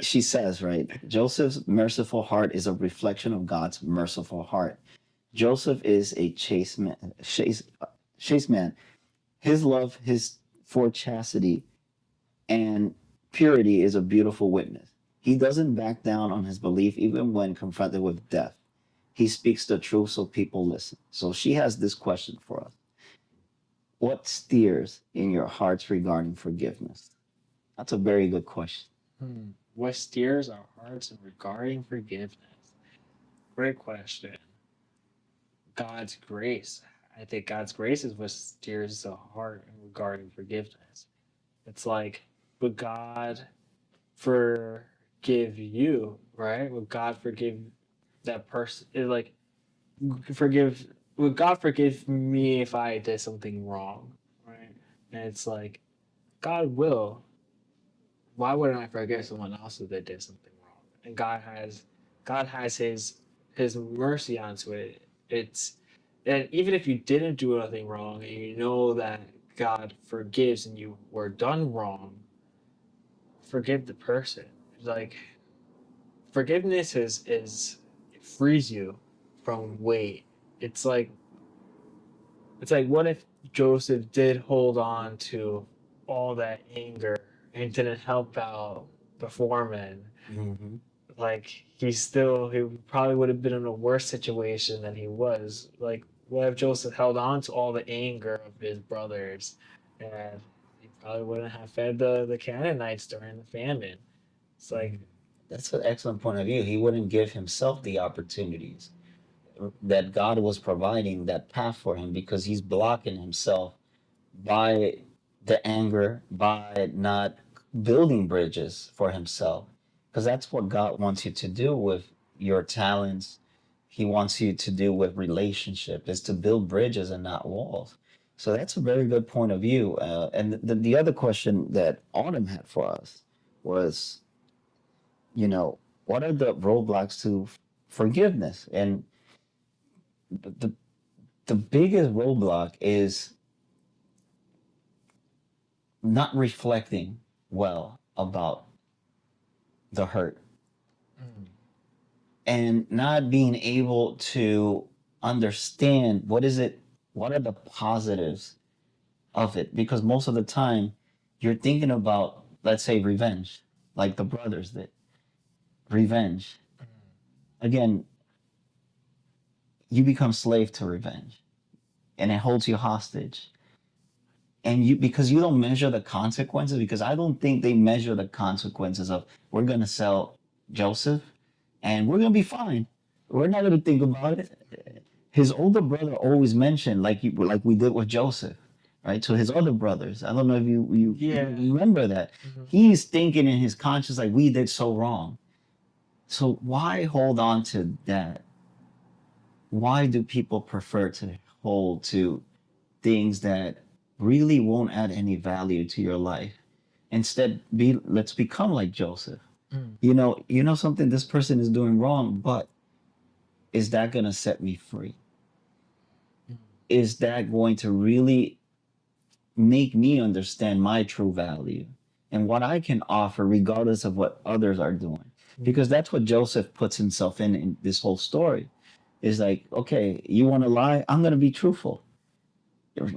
she says, right, Joseph's merciful heart is a reflection of God's merciful heart. Joseph is a chaste man. His love, his for chastity and purity is a beautiful witness. He doesn't back down on his belief even when confronted with death. He speaks the truth so people listen. So she has this question for us. What steers in your hearts regarding forgiveness? That's a very good question. What steers our hearts in regarding forgiveness? Great question. God's grace. I think God's grace is what steers the heart in regarding forgiveness. It's like, would God forgive you, right? Would God forgive that person? It's like, forgive. Would God forgive me if I did something wrong, right? And it's like, God will. Why wouldn't I forgive someone else if they did something wrong? And God has his mercy onto it. And even if you didn't do anything wrong and you know that God forgives and you were done wrong, forgive the person. Like forgiveness is it frees you from weight. It's like what if Joseph did hold on to all that anger and didn't help out the foreman? Mm-hmm. Like he probably would have been in a worse situation than he was. Like what if Joseph held on to all the anger of his brothers, and he probably wouldn't have fed the Canaanites during the famine. It's like That's an excellent point of view. He wouldn't give himself the opportunities that God was providing that path for him because he's blocking himself by the anger, by not building bridges for himself. Because that's what God wants you to do with your talents. He wants you to do with relationship is to build bridges and not walls. So that's a very good point of view. And the other question that Autumn had for us was, what are the roadblocks to forgiveness? And the the biggest roadblock is not reflecting well about the hurt mm, and not being able to understand what are the positives of it, because most of the time you're thinking about, let's say, revenge, like the brothers did. Revenge, mm, again, you become slave to revenge and it holds you hostage, and you, because you don't measure the consequences, because I don't think they measure the consequences of, we're going to sell Joseph and we're going to be fine, we're not going to think about it. his older brother always mentioned, like we did with Joseph, right? To his other brothers. I don't know if Yeah. you remember that. Mhm. He's thinking in his conscience like we did so wrong. So why hold on to that? Why do people prefer to hold to things that really won't add any value to your life? Instead, let's become like Joseph. Mm. You know something, this person is doing wrong, but is that going to set me free? Mm. Is that going to really make me understand my true value and what I can offer regardless of what others are doing? Because that's what Joseph puts himself in this whole story. Is like, okay, you want to lie? I'm going to be truthful. Yeah.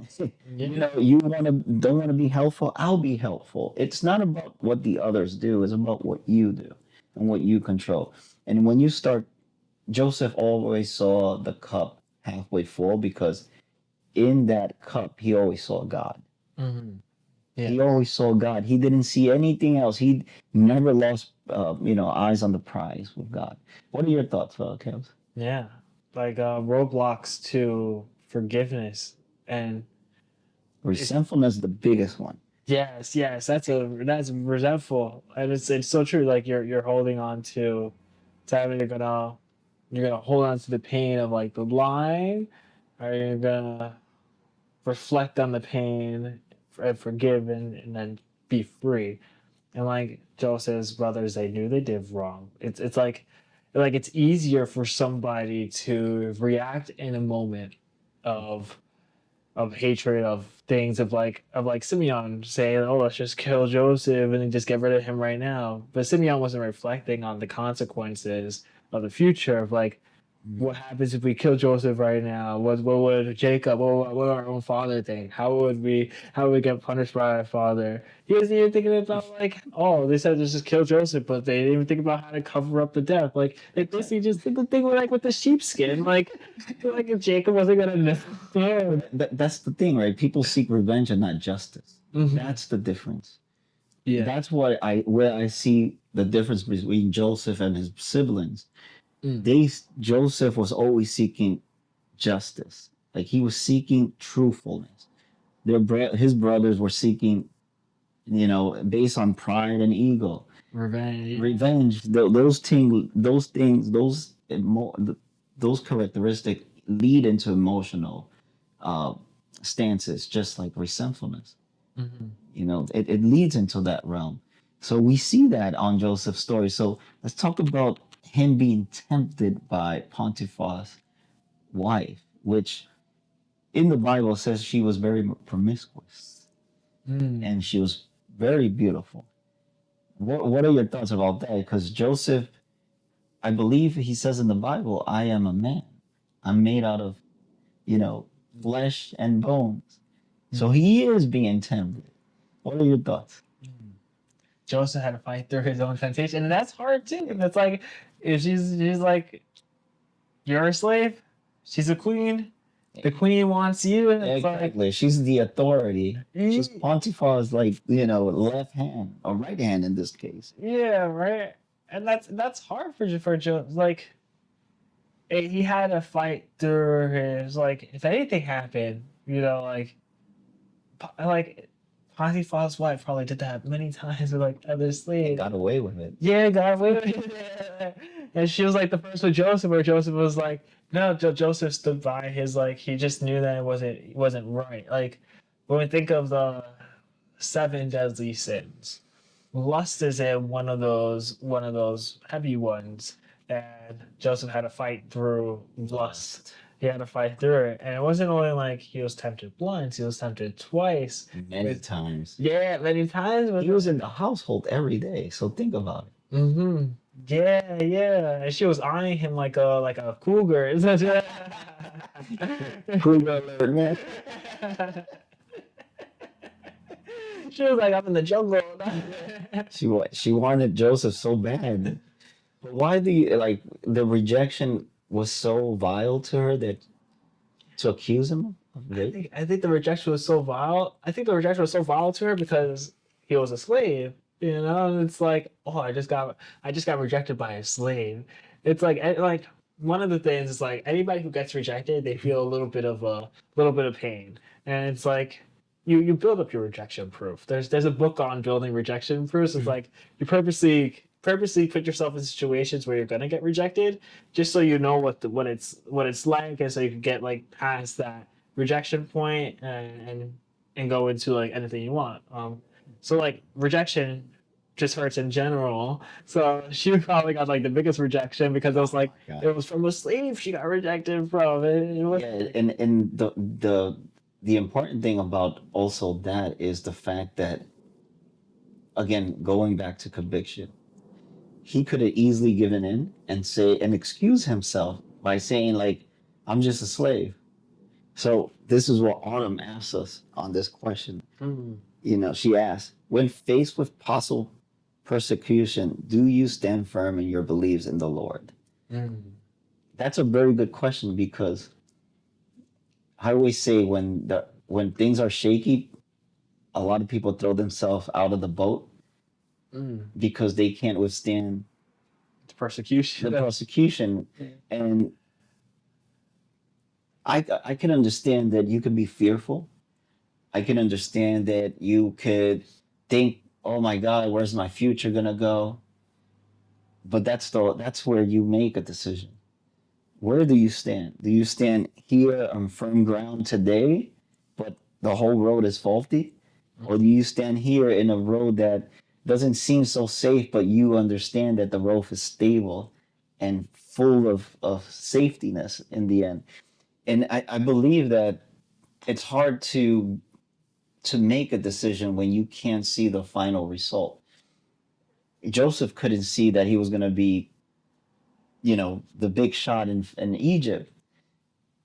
You don't want to be helpful? I'll be helpful. It's not about what the others do, it's about what you do and what you control. And when you start, Joseph always saw the cup halfway full because in that cup he always saw God. Mhm. Yeah. He always saw God. He didn't see anything else. He never lost, eyes on the prize with God. What are your thoughts, Kev? Yeah. Like roadblocks to forgiveness. And it's, Resentfulness is the biggest one. yes, that's resentful. And it's so true. Like you're holding on to having you're gonna hold on to the pain of like the line, or you're gonna reflect on the pain and forgive and then be free. And like Joseph's brothers, they knew they did wrong. It's like it's easier for somebody to react in a moment of hatred of things of like Simeon saying, "Oh, let's just kill Joseph and then just get rid of him right now." But Simeon wasn't reflecting on the consequences of the future of like what happens if we kill Joseph right now? What would Jacob, what would our own father think? How would we get punished by our father? He wasn't even thinking about like, oh, they said just kill Joseph, but they didn't even think about how to cover up the death. Like they basically just did the thing with the sheepskin. Like if Jacob wasn't gonna know. That's the thing, right? People seek revenge and not justice. Mhm. That's the difference. Yeah. That's where I see the difference between Joseph and his siblings. Mm. Joseph was always seeking justice. Like he was seeking truthfulness. His brothers were seeking, based on pride and ego, Revenge. revenge. Those characteristics lead into emotional uh, stances, just like resentfulness. Mm-hmm. It leads into that realm. So we see that on Joseph's story. So let's talk about him being tempted by Pontiphar wife, which in the Bible says she was very promiscuous Mm. and she was very beautiful. What are your thoughts about that? Because Joseph, I believe he says in the Bible, I am a man. I'm made out of, flesh and bones. So he is being tempted. What are your thoughts? Joseph had to fight through his own temptation, and that's hard too. And it's like if she's like you're a slave, she's a queen. The queen wants you, and it's Exactly. She's the authority. She's like Pontifar's like, left hand or right hand in this case. yeah, right. And that's hard for Joseph. Like he had to fight through his like if anything happened, like Potiphar's wife probably did that many times with like other And slaves. got away with it. Yeah, God, wait, wait. And she was like the first with Joseph, where Joseph was like, no, Joseph stood by his like he just knew that it wasn't right. Like when we think of the seven deadly sins, lust is in one of those heavy ones, and Joseph had to fight through lust. He had to fight through it, and it wasn't only like he was tempted once; he was tempted twice. Many times. Yeah, many times. He was in the household every day. So think about it. Mm-hmm. Yeah. And she was eyeing him like a cougar. Cougar alert, man. She was like, I'm in the jungle. She wanted Joseph so bad. But why the rejection was so vile to her that to accuse him of I rape? think I think the rejection was so vile. I think the rejection was so vile to her because he was a slave. And it's like, oh, I just got rejected by a slave. It's like one of the things is like anybody who gets rejected, they feel a little bit of pain, and it's like you build up your rejection proof. There's a book on building rejection proofs. It's like you purposely put yourself in situations where you're gonna get rejected, just so you know what it's like, and so you can get like past that rejection point and go into like anything you want. So like rejection just hurts in general. So she probably got like the biggest rejection because it was like God. it was from a slave she got rejected from. It was, Yeah, and the important thing about also that is the fact that, again, going back to conviction, he could have easily given in and say and excuse himself by saying like, I'm just a slave. So this is what Autumn asks us on this question. mm, She asked, when faced with possible persecution, do you stand firm in your beliefs in the Lord? mm, That's a very good question because I always say when things are shaky, a lot of people throw themselves out of the boat mm. because they can't withstand It's persecution. the persecution. And I can understand that you could be fearful. I can understand that you could think, oh my God, where's my future gonna go? But that's where you make a decision. Where do you stand? Do you stand here on firm ground today, but the whole road is faulty? Or do you stand here in a road that doesn't seem so safe, but you understand that the road is stable and full of safetiness in the end? And I believe that it's hard to make a decision when you can't see the final result. Joseph couldn't see that he was going to be, the big shot in Egypt,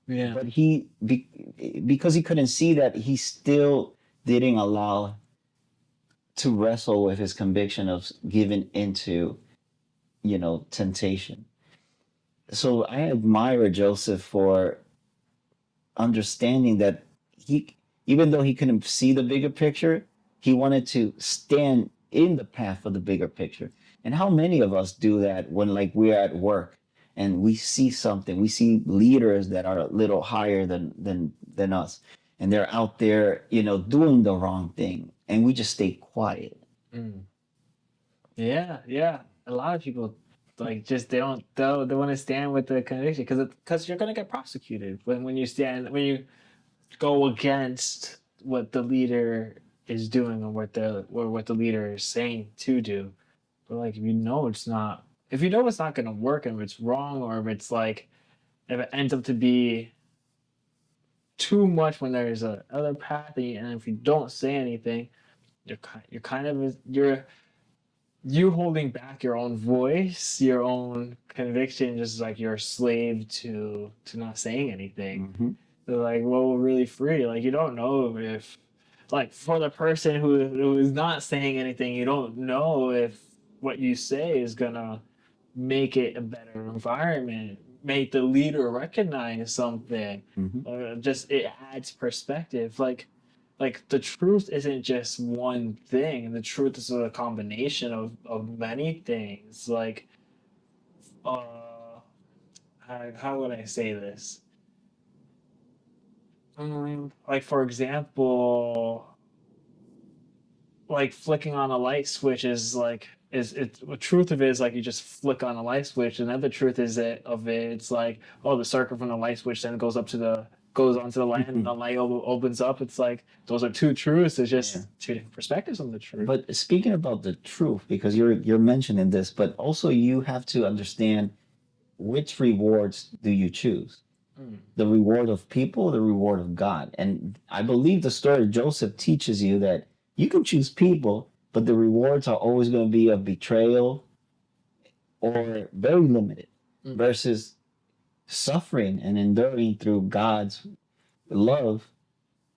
Yeah. but because he couldn't see that, he still didn't allow to wrestle with his conviction of giving into, temptation. So I admire Joseph for understanding that even though he couldn't see the bigger picture, he wanted to stand in the path of the bigger picture. And how many of us do that when like we're at work and we see something, we see leaders that are a little higher than us, and they're out there, doing the wrong thing, and we just stay quiet. Mm. Yeah, yeah. A lot of people like just they want to stand with the conviction because you're gonna get prosecuted when you stand when you go against what the leader is doing or what the leader is saying to do. But like if you know it's not gonna work and if it's wrong or if it's like if it ends up to be too much when there's a other path and if you don't say anything, you're kind of you holding back your own voice, your own conviction, just like you're a slave to not saying anything. Hmm. They're like, well, we're really free. Like you don't know if, like, for the person who is not saying anything, you don't know if what you say is gonna make it a better environment, make the leader recognize something. Hmm. Just it adds perspective. Like the truth isn't just one thing. The truth is a combination of many things. Like, how would I say this? Like for example, like flicking on a light switch is like is it the truth of it is like you just flick on a light switch, and then the truth is it's like, oh, the circuit from the light switch then goes onto the light and the light opens up. It's like those are two truths. It's Yeah. just two different perspectives on the truth. But speaking about the truth, because you're mentioning this, but also you have to understand which rewards do you choose? Mm, The reward of people, the reward of God. And I believe the story of Joseph teaches you that you can choose people, but the rewards are always going to be of betrayal or very limited mm, versus suffering and enduring through God's love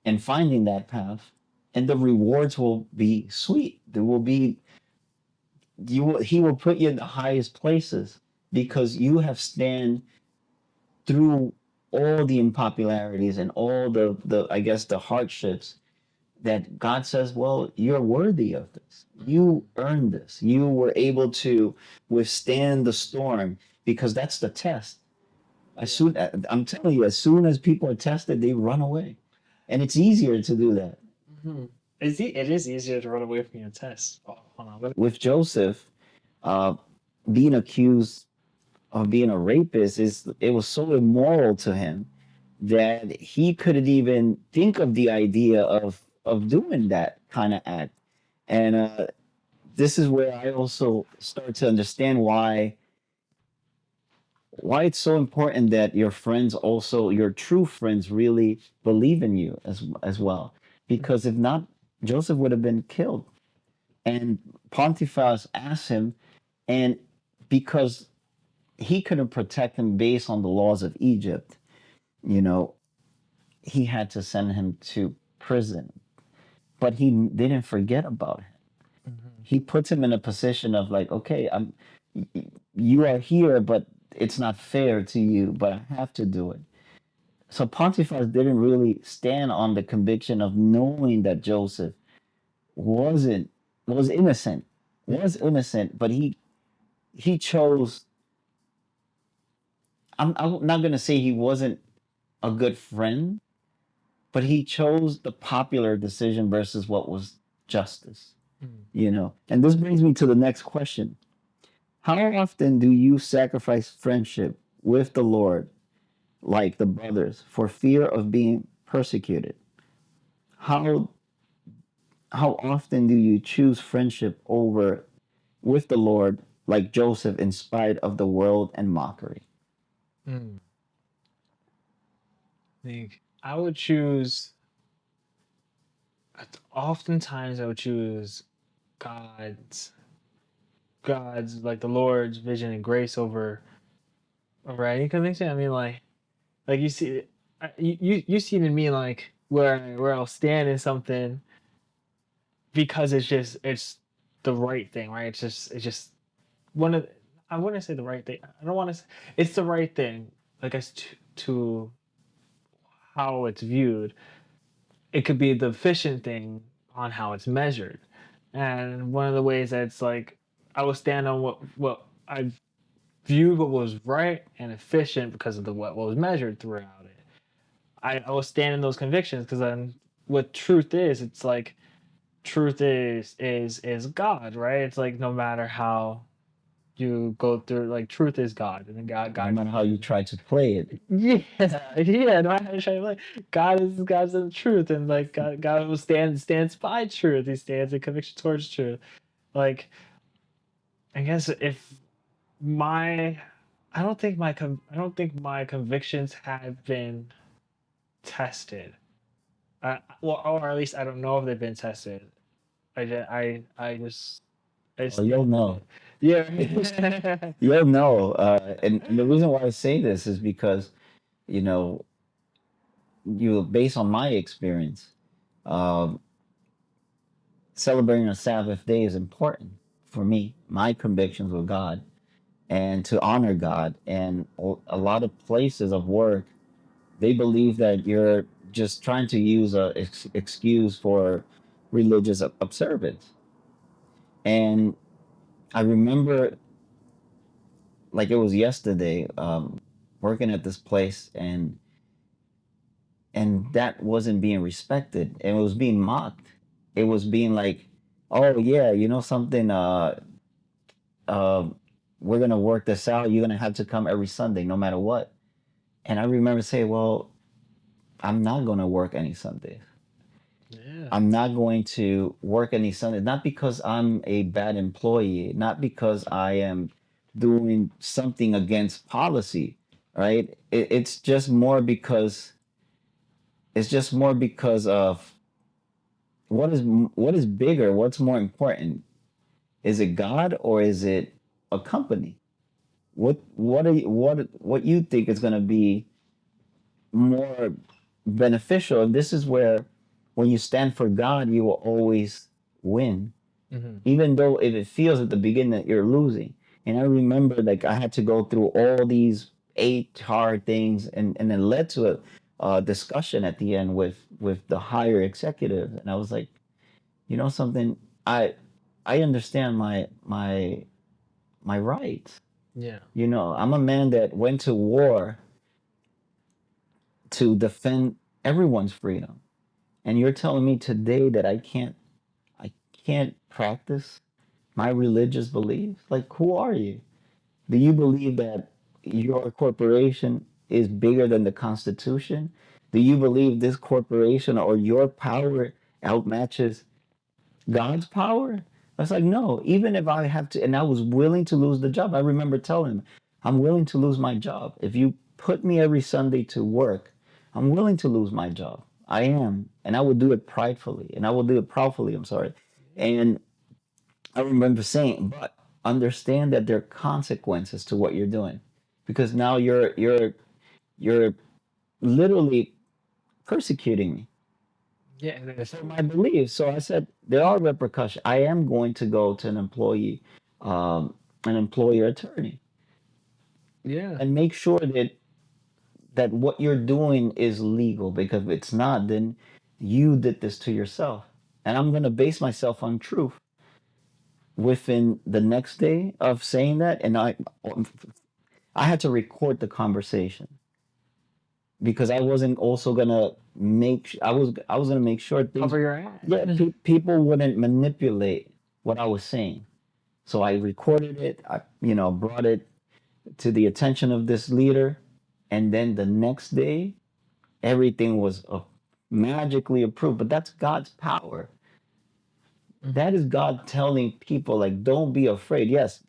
and finding that path. And the rewards will be sweet. There will be he will put you in the highest places because you have stand through all the unpopularities and all the I guess the hardships that God says, well, you're worthy of this. You earned this. You were able to withstand the storm because that's the test. As Yeah. soon, I'm telling you, as soon as people are tested, they run away, and it's easier to do that. Hmm. It is easier to run away from your test. Oh, hold on. With Joseph, uh, being accused of being a rapist is it was so immoral to him that he couldn't even think of the idea of doing that kind of act. And this is where I also start to understand why it's so important that your friends also your true friends really believe in you as well. Because if not, Joseph would have been killed. And Pontiphar asked him, and because he couldn't protect him based on the laws of Egypt, you know, he had to send him to prison. But he didn't forget about him. Mhm. He puts him in a position of like, okay, you are here, but it's not fair to you, but I have to do it. So Pontiphar didn't really stand on the conviction of knowing that Joseph wasn't was innocent, was Mhm. innocent, but he chose. I'm not gonna say he wasn't a good friend, but he chose the popular decision versus what was justice. Mhm. And this brings me to the next question: how often do you sacrifice friendship with the Lord, like the brothers, for fear of being persecuted? How how often do you choose friendship over with the Lord, like Joseph, in spite of the world and mockery? Mm. Think I would choose. Oftentimes, I would choose God's God's like the Lord's vision and grace over any conviction. I mean, like you see, you see it in me like where I'll stand in something because it's the right thing, right? It's just one of I wouldn't say the right thing. I don't want to. It's the right thing. Like as to how it's viewed. It could be the efficient thing on how it's measured. And one of the ways that it's like I will stand on what I viewed what was right and efficient because of the what was measured throughout it. I will stand in those convictions because then what truth is, it's like truth is God, right? It's like no matter how you go through, like truth is God, and then No God matter how you try to play it, yeah, yeah. No, I try to like God's the truth, and like God will stands by truth. He stands in conviction towards truth. Like I guess if my, I don't think my convictions have been tested. Well, or at least I don't know if they've been tested. I well, you'll stand in know. it. Yeah. You'll know. And the reason why I say this is because, you know, based on my experience, um, celebrating a Sabbath day is important for me, my convictions with God, and to honor God. And a lot of places of work, they believe that you're just trying to use a excuse for religious observance. And I remember, like it was yesterday, working at this place, and that wasn't being respected, and it was being mocked. It was being like, oh yeah, you know something, uh, we're gonna work this out. You're gonna have to come every Sunday, no matter what. And I remember saying, well, I'm not gonna work any Sundays. Yeah. I'm not going to work any Sundays. Not because I'm a bad employee, not because I am doing something against policy, right? It's just more because of what is bigger, what's more important. Is it God or is it a company? What you think is going to be more beneficial? And this is where, when you stand for God, you will always win, Hmm. even though if it feels at the beginning that you're losing. And I remember, like, I had to go through all these eight hard things, and then led to a discussion at the end with the higher executives. And I was like, you know something, I I understand my rights. Yeah. I'm a man that went to war to defend everyone's freedom. And you're telling me today that I can't practice my religious beliefs? Like, who are you? Do you believe that your corporation is bigger than the Constitution? Do you believe this corporation or your power outmatches God's power? I was like, no, even if I have to, and I was willing to lose the job. I remember telling him, I'm willing to lose my job. If you put me every Sunday to work, I'm willing to lose my job. I am. And I will do it pridefully and I will do it proudly. I'm sorry. And I remember saying, but understand that there are consequences to what you're doing, because now you're literally persecuting me Yeah, and then for my beliefs. So I said there are repercussions. I am going to go to an employer attorney, yeah, and make sure that what you're doing is legal. Because if it's not, then you did this to yourself. And I'm going to base myself on truth. Within the next day of saying that, and I had to record the conversation because I wasn't also gonna I was gonna make sure things, cover your ass. yeah, people wouldn't manipulate what I was saying. So I recorded it. I brought it to the attention of this leader, and then the next day everything was magically approved. But that's God's power. That is God telling people, like, don't be afraid. Yes,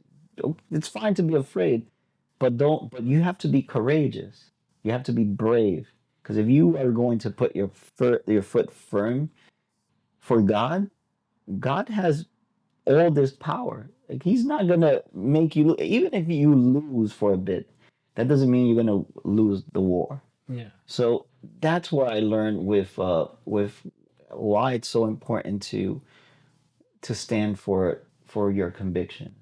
it's fine to be afraid, but don't. But you have to be courageous. You have to be brave. Because if you are going to put your foot firm for God, God has all this power. Like, He's not gonna make you. Even if you lose for a bit, that doesn't mean you're gonna lose the war. Yeah. So that's what I learned with why it's so important to stand for your conviction,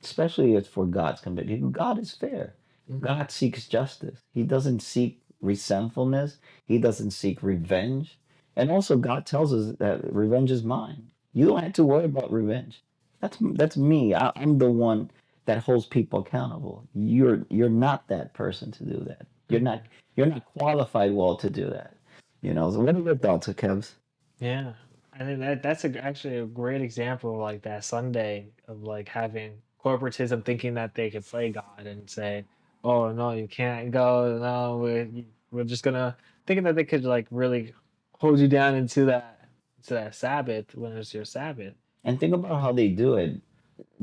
especially it's for God's conviction. God is fair. Mhm. God seeks justice. He doesn't seek resentfulness. He doesn't seek revenge. And also, God tells us that revenge is mine. You don't have to worry about revenge. That's me. I'm the one that holds people accountable. You're not that person to do that. You're not qualified well to do that. So what are your thoughts, Kevs? Yeah, I think that's actually a great example of like that Sunday of like having corporatism thinking that they could play God and say, "Oh no, you can't go. No, we're just gonna," thinking that they could like really hold you down into that Sabbath when it's your Sabbath. And think about how they do it.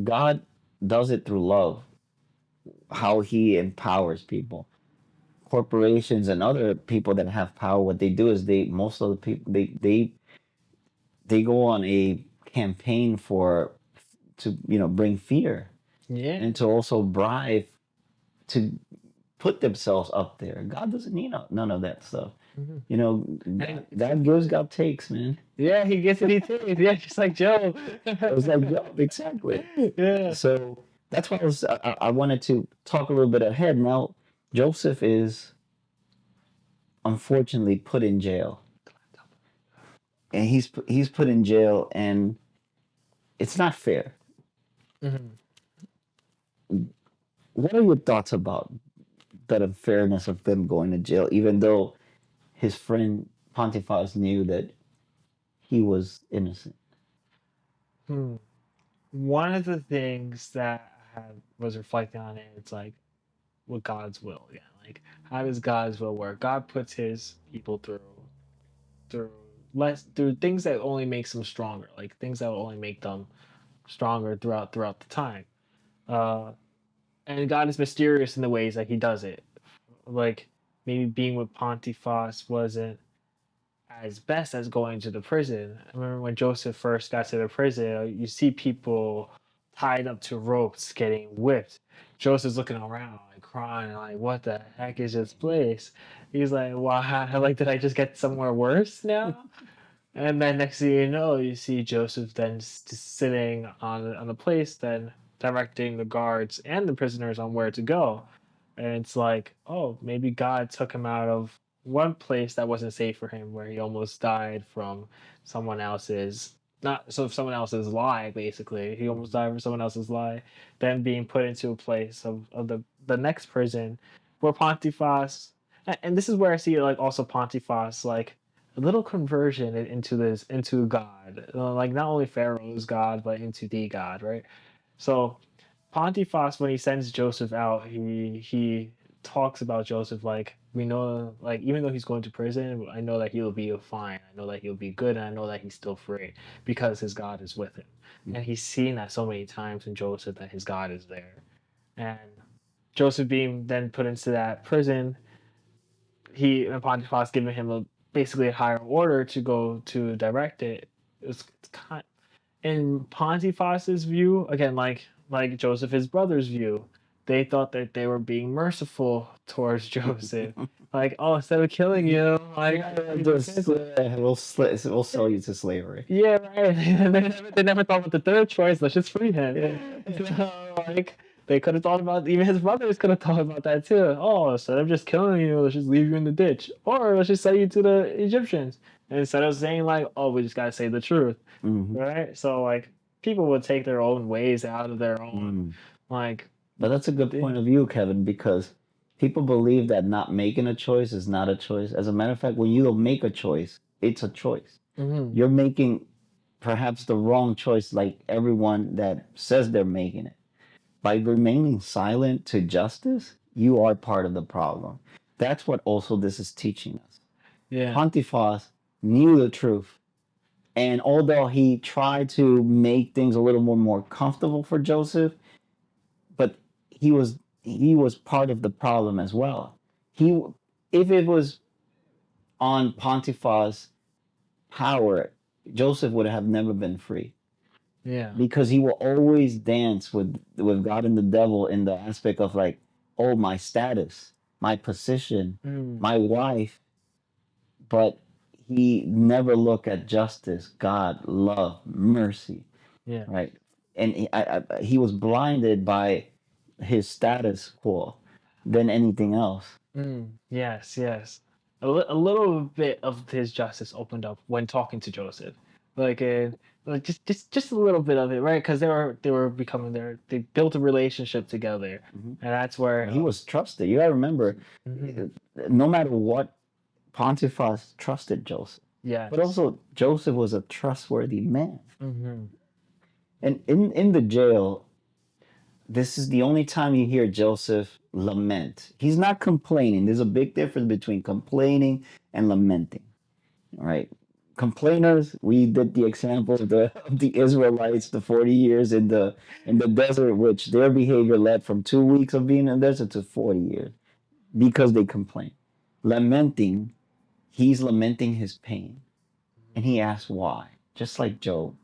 God does it through love, how He empowers people. Corporations and other people that have power, what they do is most of the people, they go on a campaign to bring fear, Yeah. and to also bribe, to put themselves up there. God doesn't need none of that stuff. Hmm. God, And God gives, God takes, man. yeah, he gets it. He takes. Yeah, just like Joe. It was like Job, exactly. Yeah. So that's why I wanted to talk a little bit ahead. Now, Joseph is unfortunately put in jail, and he's put in jail, and it's not fair. Hmm. What are your thoughts about that unfairness of them going to jail, even though his friend Pontifex knew that he was innocent? Hmm. One of the things that I was reflecting on it, it's like with God's will. Yeah, like how does God's will work? God puts His people through through things that only makes them stronger, like things that will only make them stronger throughout the time. Uh, and God is mysterious in the ways that He does it. Like maybe being with Pontifex wasn't as best as going to the prison. I remember when Joseph first got to the prison, you see people tied up to ropes getting whipped. Joseph's looking around, like crying, like, what the heck is this place? He's like, wow, like, did I just get somewhere worse now? And then next thing you know, you see Joseph then just sitting on the place, then directing the guards and the prisoners on where to go. And it's like, oh, maybe God took him out of one place that wasn't safe for him, where he almost died from someone else's not so someone else's lie. Basically, he almost died from someone else's lie, then being put into a place of the next prison, where Pontifex And this is where I see like also Pontifex like a little conversion into God, like not only Pharaoh's God but into the God, right? So Pontifex, when he sends Joseph out, he talks about Joseph like we know, like even though he's going to prison, I know that he'll be fine. I know that he'll be good, and I know that he's still free because his God is with him. And he's seen that so many times in Joseph that his God is there. And Joseph being then put into that prison, he and Pontifex giving him a basically a higher order to go to direct it. It was kind in Pontifex's view, again, like Joseph, his brother's view, they thought that they were being merciful towards Joseph. Like, oh, instead of killing you, like, Just we'll sell you to slavery. yeah, right. They never thought about the third choice. Let's just free him. So, like, they could have thought about even his brothers could have thought about that too. Oh, instead of just killing you, let's just leave you in the ditch, or let's just sell you to the Egyptians. And instead of saying like, oh, we just gotta say the truth, Hmm. right? So like, people would take their own ways out of their own Mm. like. But that's a good They, point of view, Kevin, because people believe that not making a choice is not a choice. As a matter of fact, when you don't make a choice, it's a choice. mhm, You're making perhaps the wrong choice, like everyone that says they're making it. By remaining silent to justice, you are part of the problem. That's what also this is teaching us. yeah, Pontifex knew the truth. And although he tried to make things a little more comfortable for Joseph, but he was part of the problem as well. He if it was on Pontifex' power, Joseph would have never been free yeah, because he will always dance with God and the devil in the aspect of like, oh, my status, my position, mm, my wife, but he never looked at justice, God, love, mercy, yeah. right? And he was blinded by his status quo than anything else. Yes, yes. A little bit of his justice opened up when talking to Joseph, like like just a little bit of it, right? Because they were becoming there. They built a relationship together, Mhm. and that's where. He was trusted. You gotta remember, Mhm. no matter what, Pontifex trusted Joseph. But Yes. also, Joseph was a trustworthy man. Hmm. And in the jail, this is the only time you hear Joseph lament. He's not complaining. There's a big difference between complaining and lamenting. Right? Complainers, we did the example of the Israelites, the 40 years in the desert, which their behavior led from 2 weeks of being in the desert to 40 years because they complained. Lamenting, he's lamenting his pain. And he asks why, just like Job,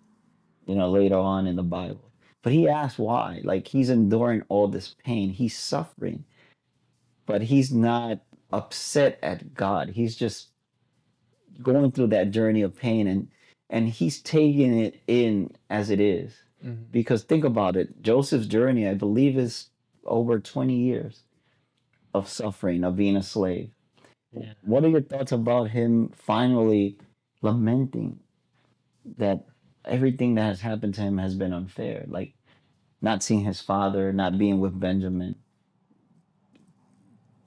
later on in the Bible. But he asks why. Like he's enduring all this pain. He's suffering, but he's not upset at God. He's just going through that journey of pain, and he's taking it in as it is. Hmm. Because think about it, Joseph's journey, I believe, is over 20 years of suffering, of being a slave. Yeah. What are your thoughts about him finally lamenting that everything that has happened to him has been unfair? Like not seeing his father, not being with Benjamin.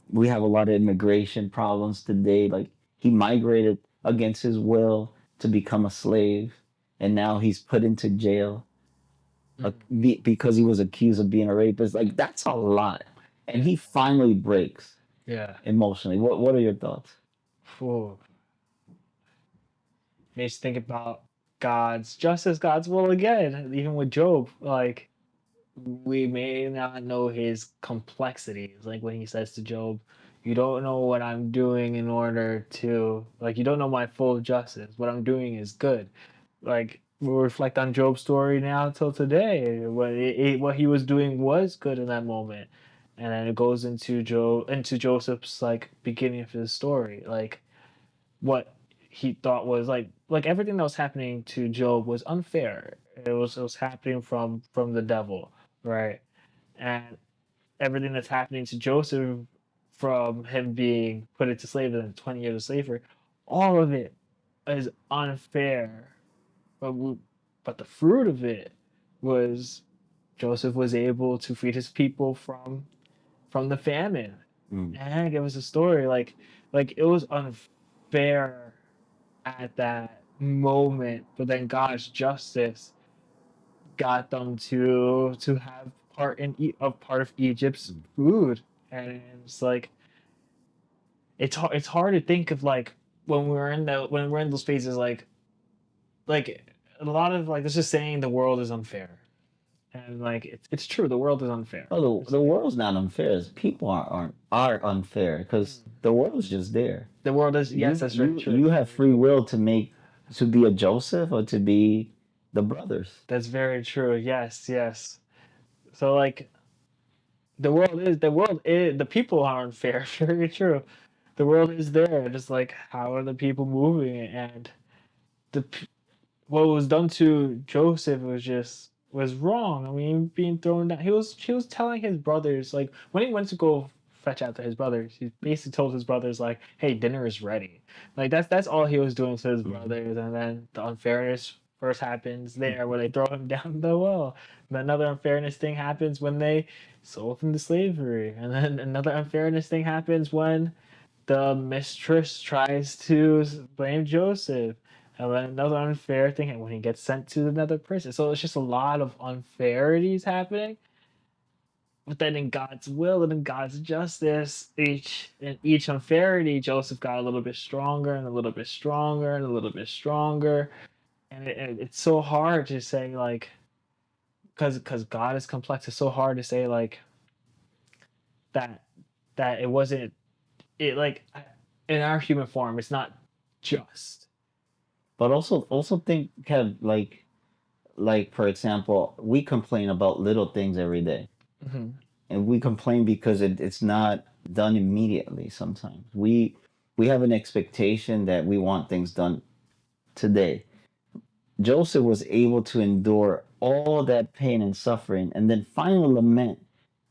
We have a lot of immigration problems today. Like he migrated against his will to become a slave, and now he's put into jail Mm. because he was accused of being a rapist. Like that's a lot, and Yeah. he finally breaks Yeah. emotionally. What are your thoughts? Whew. Makes you think about God's justice, God's will again. Even with Job, like we may not know his complexities. Like when he says to Job, "You don't know what I'm doing in order to like. You don't know my full justice. What I'm doing is good." Like we'll reflect on Job's story now till today. What he was doing was good in that moment, and then it goes into Joseph's like beginning of his story. Like what he thought was like everything that was happening to Job was unfair. It was happening from the devil, right? And everything that's happening to Joseph from him being put into slavery and 20 years of slavery, all of it is unfair. But the fruit of it was Joseph was able to feed his people from the famine. and give us a story. Like it was unfair at that moment, but then God's justice got them to have part of Egypt's food, and it's like it's hard to think of like when we're in those phases like a lot of like this is saying the world is unfair, and like it's true, the world is unfair. Oh, It's the like, world's not unfair. It's people are unfair because the world's just there. the world is, yes, You that's very you true. you That's have very free true. will to be a Joseph or to be the brothers. That's very true. Yes, yes. So like the world is the people aren't fair. Very true. The world is there. Just like how are the people moving it? And the what was done to Joseph was wrong. I mean, being thrown down. He was telling his brothers like when he went to go fetch after his brothers. He basically told his brothers like, "Hey, dinner is ready." Like that's all he was doing to his Mhm. brothers. And then the unfairness first happens there where they throw him down the well. And another unfairness thing happens when they sold him to slavery. And then another unfairness thing happens when the mistress tries to blame Joseph. And then another unfair thing when he gets sent to another prison. So it's just a lot of unfairities happening. But then in God's will and in God's justice, each unfairity, Joseph got a little bit stronger and a little bit stronger and a little bit stronger. And it's so hard to say like, because God is complex. It's so hard to say like that it wasn't it like in our human form. It's not just. But also think, Kev, like for example, we complain about little things every day, Hmm. and we complain because it's not done immediately. Sometimes we have an expectation that we want things done today. Joseph was able to endure all that pain and suffering, and then finally lament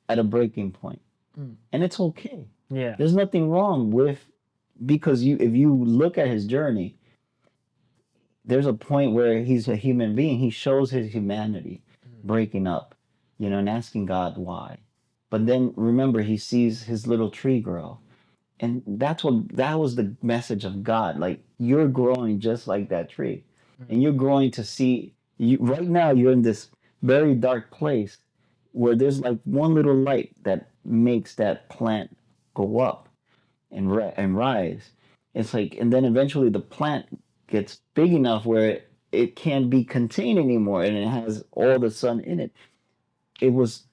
at a breaking point, Mm. and it's okay. Yeah. There's nothing wrong with because if you look at his journey, there's a point where he's a human being. He shows his humanity, Mm. breaking up, and asking God why. But then remember, he sees his little tree grow, and that was the message of God. Like you're growing just like that tree, Mm. and you're growing to see. You right now you're in this very dark place where there's like one little light that makes that plant go up and rise. It's like, and then eventually the plant gets big enough where it can't be contained anymore, and it has all the sun in it. It was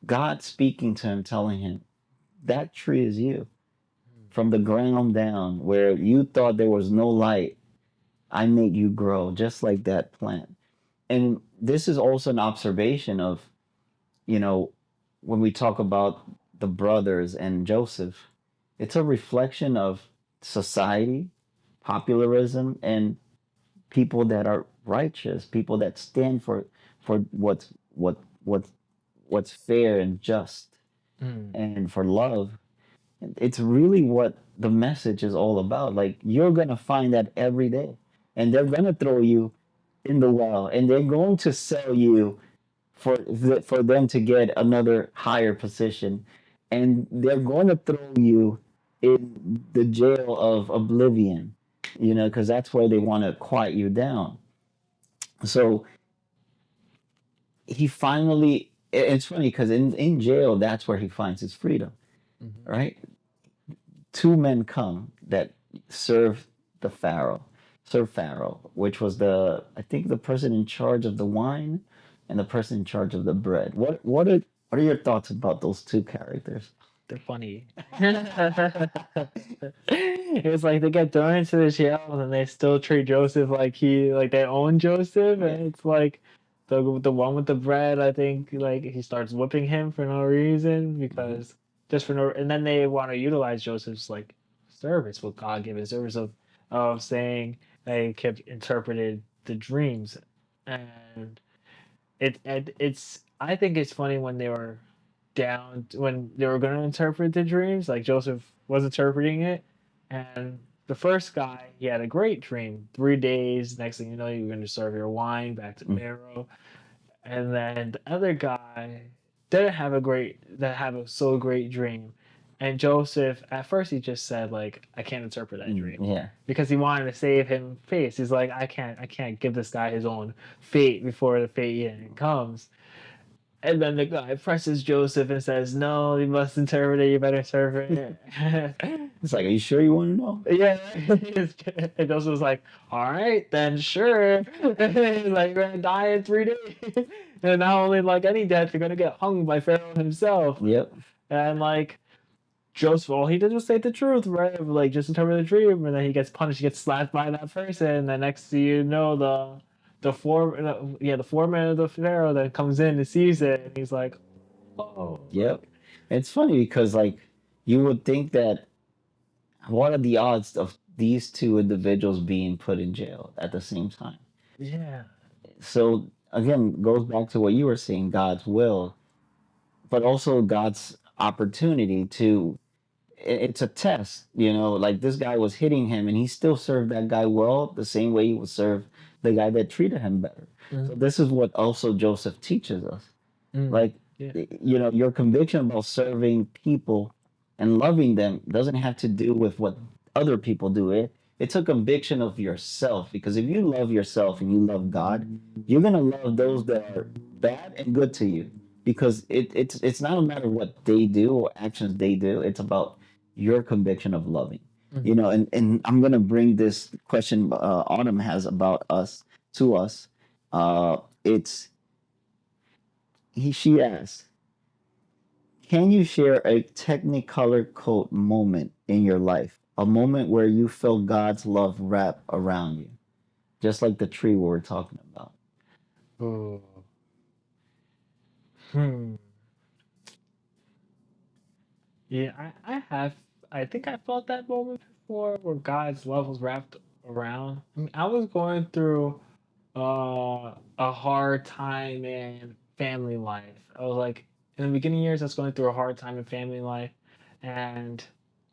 God speaking to him, telling him, "That tree is you. From the ground down, where you thought there was no light, I made you grow just like that plant." And this is also an observation of, you know, when we talk about the brothers and Joseph, it's a reflection of society, popularism, and people that are righteous, people that stand for what's fair and just, Mm. and for love. It's really what the message is all about. Like you're gonna find that every day, and they're gonna throw you in the well, and they're going to sell you for them to get another higher position, and they're going to throw you in the jail of oblivion, because that's where they want to quiet you down. So he finally, it's funny because in jail, that's where he finds his freedom, Mhm. right? Two men come that serve the Pharaoh, serve Pharaoh, which was I think the person in charge of the wine and the person in charge of the bread. What are your thoughts about those two characters? They're funny. It's like they get thrown into the jail and they still treat Joseph like they own Joseph, Yeah. and it's like the one with the bread. I think like he starts whipping him for no reason Hmm. because just for no, and then they want to utilize Joseph's like service, what God gave his service of saying they kept interpreted the dreams, and it's I think it's funny when they were down when they were going to interpret the dreams, like Joseph was interpreting it, and the first guy he had a great dream. 3 days, next thing you know, you're going to serve your wine back to Pharaoh, and then the other guy didn't have a so great dream, And Joseph, at first, he just said like, "I can't interpret that dream," Yeah. because he wanted to save him face. He's like, I can't give this guy his own fate before the fate comes." And then the guy presses Joseph and says, "No, you must interpret it. You better interpret it." It's like, are you sure you want to know? Yeah, and Joseph was like, "All right, then sure." Like, you're gonna die in 3 days, and not only like any death, you're gonna get hung by Pharaoh himself. Yep. And like Joseph, all he did was say the truth, right? Like, just interpret the dream, and then he gets punished, he gets slapped by that person, and then next thing you know, the foreman of the Pharaoh that comes in and sees it, and he's like, "Oh, Yep. It's funny because like you would think that what are the odds of these two individuals being put in jail at the same time? yeah, So again, goes back to what you were saying, God's will, but also God's opportunity to it's a test, like this guy was hitting him and he still served that guy well the same way he would serve the guy that treated him better. So mm, this is what also Joseph teaches us. mm, Like, yeah, your conviction about serving people and loving them doesn't have to do with what other people do. It's a conviction of yourself, because if you love yourself and you love God, you're gonna love those that are bad and good to you, because it's not a matter of what they do or actions they do. It's about your conviction of loving. mm, And I'm gonna bring this question Autumn has about us to us. It's she asks, can you share a Technicolor coat moment in your life? A moment where you felt God's love wrap around you, just like the tree we were talking about. ooh, hmm. Yeah, I have. I think I felt that moment before, where God's love was wrapped around. I mean, I was going through a hard time in family life. I was like, in the beginning years, I was going through a hard time in family life, and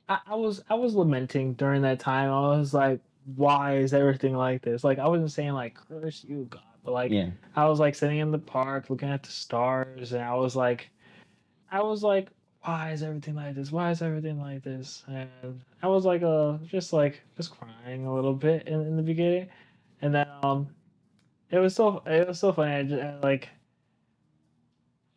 I was lamenting during that time. I was like, why is everything like this? Like, I wasn't saying like, curse you, God, but like, Yeah, I was like sitting in the park looking at the stars, and I was like, why is everything like this? Why is everything like this? And I was like, just crying a little bit in the beginning, and then it was so funny.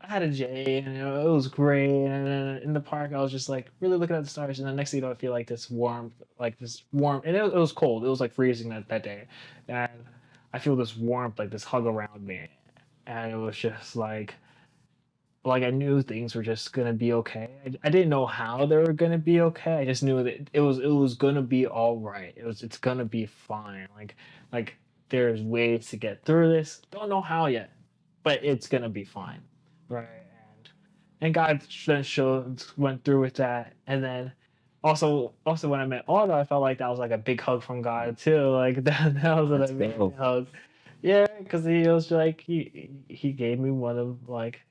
I had a J, and it was great. And then in the park, I was just like really looking at the stars. And the next thing you know, I feel like this warmth, and it was cold. It was like freezing that day, and I feel this warmth, like this hug around me, and it was just like I knew things were just gonna be okay. I didn't know how they were gonna be okay. I just knew that it was gonna be all right. It's gonna be fine. Like there's ways to get through this. Don't know how yet, but it's gonna be fine, right? And God then went through with that, and then also when I met Autumn, I felt like that was like a big hug from God too. Like that was an that's amazing dope. hug. Yeah, because he was like he gave me one of like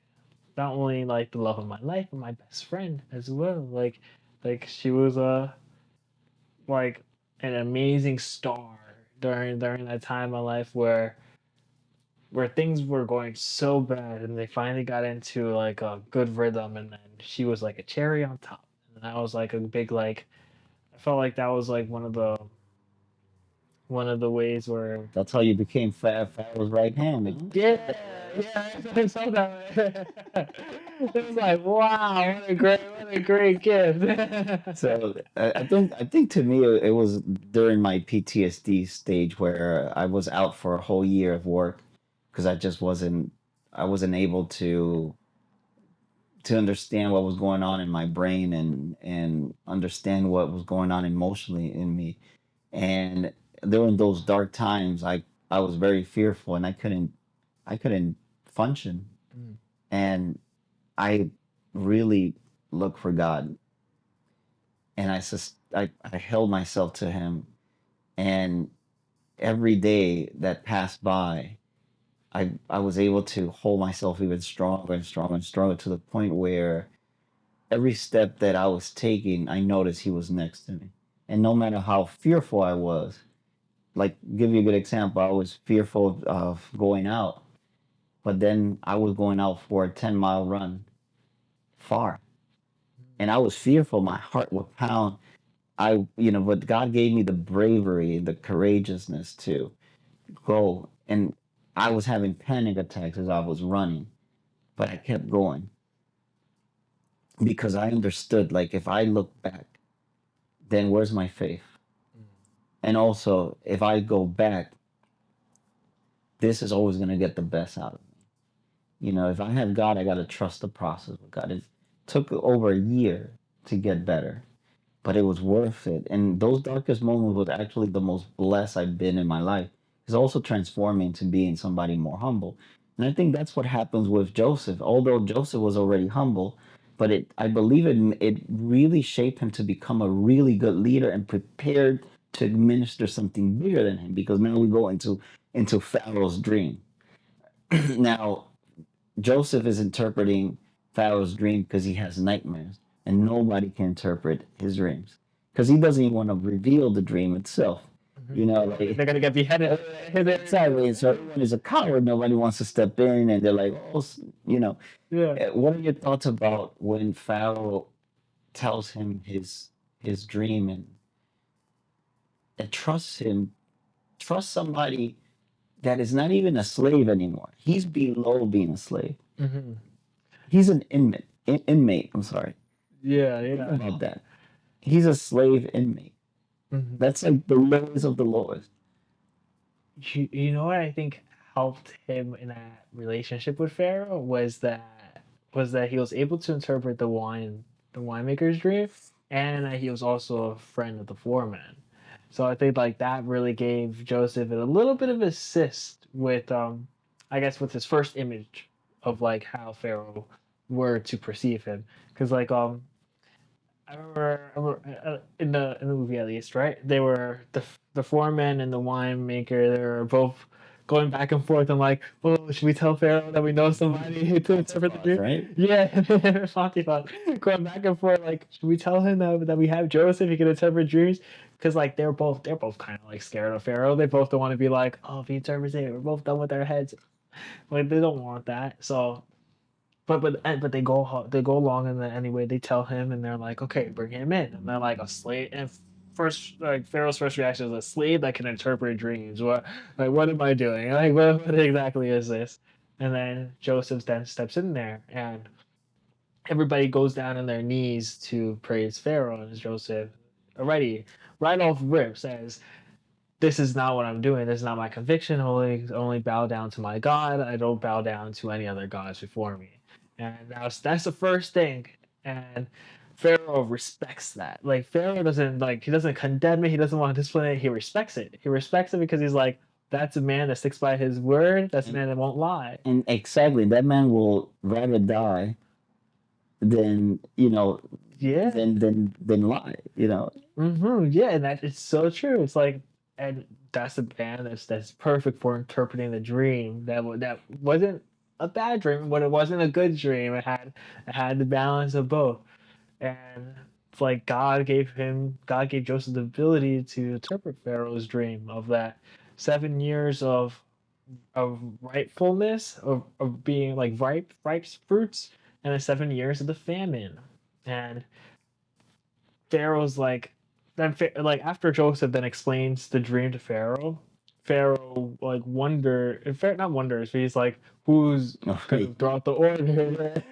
not only like the love of my life, but my best friend as well. Like she was like an amazing star during that time in my life where things were going so bad and they finally got into like a good rhythm, and then she was like a cherry on top. And that was like a big like I felt like that was like one of the ways where That's how you became Pharaoh's right hand. yeah, yeah, I saw that. It was like, wow, what a great gift. So I think to me it was during my PTSD stage where I was out for a whole year of work because I wasn't able to understand what was going on in my brain and understand what was going on emotionally in me. And during those dark times, I was very fearful and I couldn't function. Mm, And I really looked for God, and I held myself to Him. And every day that passed by, I was able to hold myself even stronger and stronger and stronger, to the point where every step that I was taking, I noticed He was next to me. And no matter how fearful I was, like give you a good example, I was fearful of going out, but then I was going out for a 10-mile run far. and I was fearful. My heart would pound. But God gave me the bravery, the courageousness to go. And I was having panic attacks as I was running, but I kept going because I understood, like, if I look back, then where's my faith? And also, if I go back, this is always going to get the best out of me. If I have God, I got to trust the process with God. It took over a year to get better, but it was worth it. And those darkest moments was actually the most blessed I've been in my life. It's also transforming to being somebody more humble. And I think that's what happens with Joseph. Although Joseph was already humble, but I believe it really shaped him to become a really good leader and prepared to administer something bigger than him. Because now we go into Pharaoh's dream. Now Joseph is interpreting Pharaoh's dream because he has nightmares, and nobody can interpret his dreams because he doesn't even want to reveal the dream itself. Like, They're gonna get beheaded. exactly. And so everyone is a coward. Nobody wants to step in, and they're like, "Oh, Yeah. What are your thoughts about when Pharaoh tells him his dream and trusts him, trust somebody that is not even a slave anymore? He's below being a slave. Hmm. He's an inmate. Inmate. I'm sorry. Yeah, Think yeah. about that. He's a slave inmate. Hmm. That's like the lowest of the lowest. You know what I think helped him in that relationship with Pharaoh was that he was able to interpret the winemaker's dream, and that he was also a friend of the foreman. So I think like that really gave Joseph a little bit of assist with I guess with his first image of like how Pharaoh were to perceive him, because like I remember in the movie at least, right? They were the foreman and the winemaker. They were both going back and forth and like, well, should we tell Pharaoh that we know somebody to interpret the Pause, dream? right? Yeah, Potiphar going back and forth like, should we tell him that we have Joseph? He can interpret dreams. Because like they're both kind of like scared of Pharaoh. They both don't want to be like, oh, if he interprets it, we're both done with our heads. Like they don't want that. So but they go along and then anyway they tell him and they're like, okay, bring him in, and they're like a slave. And first, like Pharaoh's first reaction is a slave that can interpret dreams. What am I doing? Like what exactly is this? And then Joseph then steps in there and everybody goes down on their knees to praise Pharaoh, and Joseph already right off rip says, this is not what I'm doing. This is not my conviction. Only bow down to my God. I don't bow down to any other gods before me. And that's the first thing. And Pharaoh respects that. Like Pharaoh doesn't like he doesn't condemn it. He doesn't want to discipline it. He respects it. He respects it because he's like, that's a man that sticks by his word. That's a And man that won't lie. and exactly, that man will rather die than Yeah. than lie. Yeah, and that is so true. It's like, and that's a band that's perfect for interpreting the dream. That wasn't a bad dream, but it wasn't a good dream. It had the balance of both, and it's like God gave Joseph the ability to interpret Pharaoh's dream of that 7 years of rightfulness of being like ripe fruits, and the 7 years of the famine, and Pharaoh's like like after Joseph then explains the dream to Pharaoh, Pharaoh like not wonders, but he's like, who's gonna Okay. throw out the order?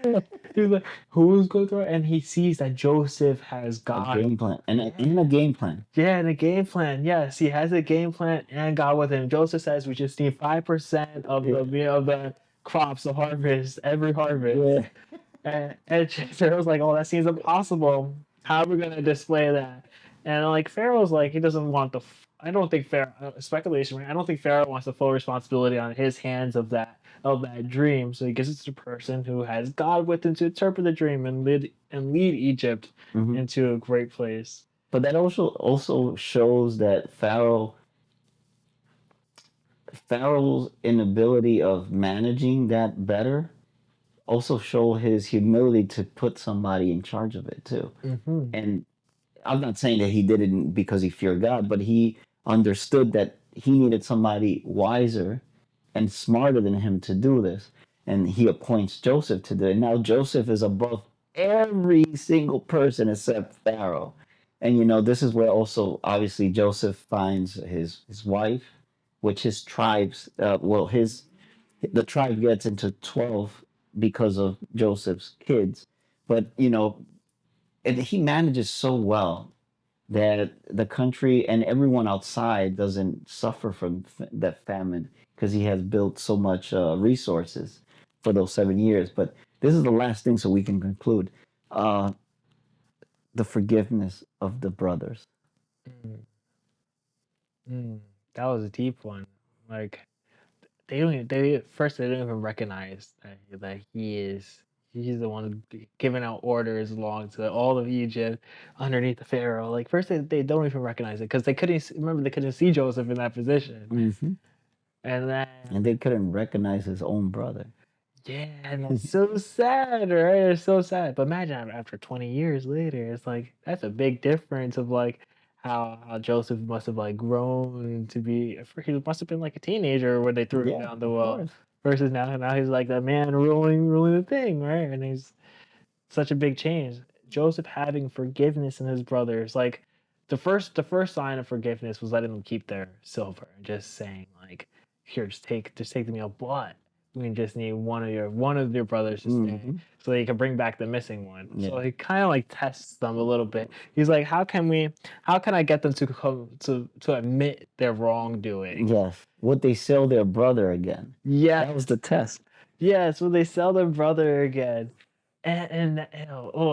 He's like, who's gonna throw it? And he sees that Joseph has A God. game plan and a game plan. Yeah, and a game plan. Yes, he has a game plan and God with him. Joseph says we just need 5% of Yeah. the crops, the harvest, every harvest. Yeah. And Pharaoh's like, oh, that seems impossible. How are we going to display that? And like Pharaoh's like, he doesn't want I don't think Pharaoh, speculation, right? I don't think Pharaoh wants the full responsibility on his hands of that dream. So he gives it to the person who has God with him to interpret the dream and lead Egypt Hmm. into a great place. But that also shows that Pharaoh's inability of managing that better also show his humility to put somebody in charge of it too. Hmm. And I'm not saying that he did it because he feared God, but he understood that he needed somebody wiser and smarter than him to do this. And he appoints Joseph to do it. Now Joseph is above every single person except Pharaoh. And this is where also obviously Joseph finds his wife, which his tribes, his the tribe gets into 12 because of Joseph's kids. But and he manages so well that the country and everyone outside doesn't suffer from that famine because he has built so much resources for those 7 years. But this is the last thing, so we can conclude. Uh, the forgiveness of the brothers. Mm, mm. That was a deep one. Like they don't. They first they don't even recognize that he's the one giving out orders along to all of Egypt underneath the Pharaoh. Like first they don't even recognize it because they couldn't remember they couldn't see Joseph in that position, Hmm. and then And they couldn't recognize his own brother. yeah, and it's so sad, right? It's so sad. But imagine after 20 years later, it's like that's a big difference of like how Joseph must have like grown to be. He must have been like a teenager when they threw him Yeah, down the of well, course. versus now he's like that man ruling the thing, right? And he's such a big change. Joseph having forgiveness in his brothers, like the first sign of forgiveness was letting them keep their silver and just saying like, here, just take the meal, but we just need one of your brothers to stay Hmm. so they can bring back the missing one. So Yeah. he kind of like tests them a little bit. He's like, how can I get them to come to admit their wrongdoing? Yes. Would they sell their brother again? Yes, That was the test. yes, when they sell their brother again. And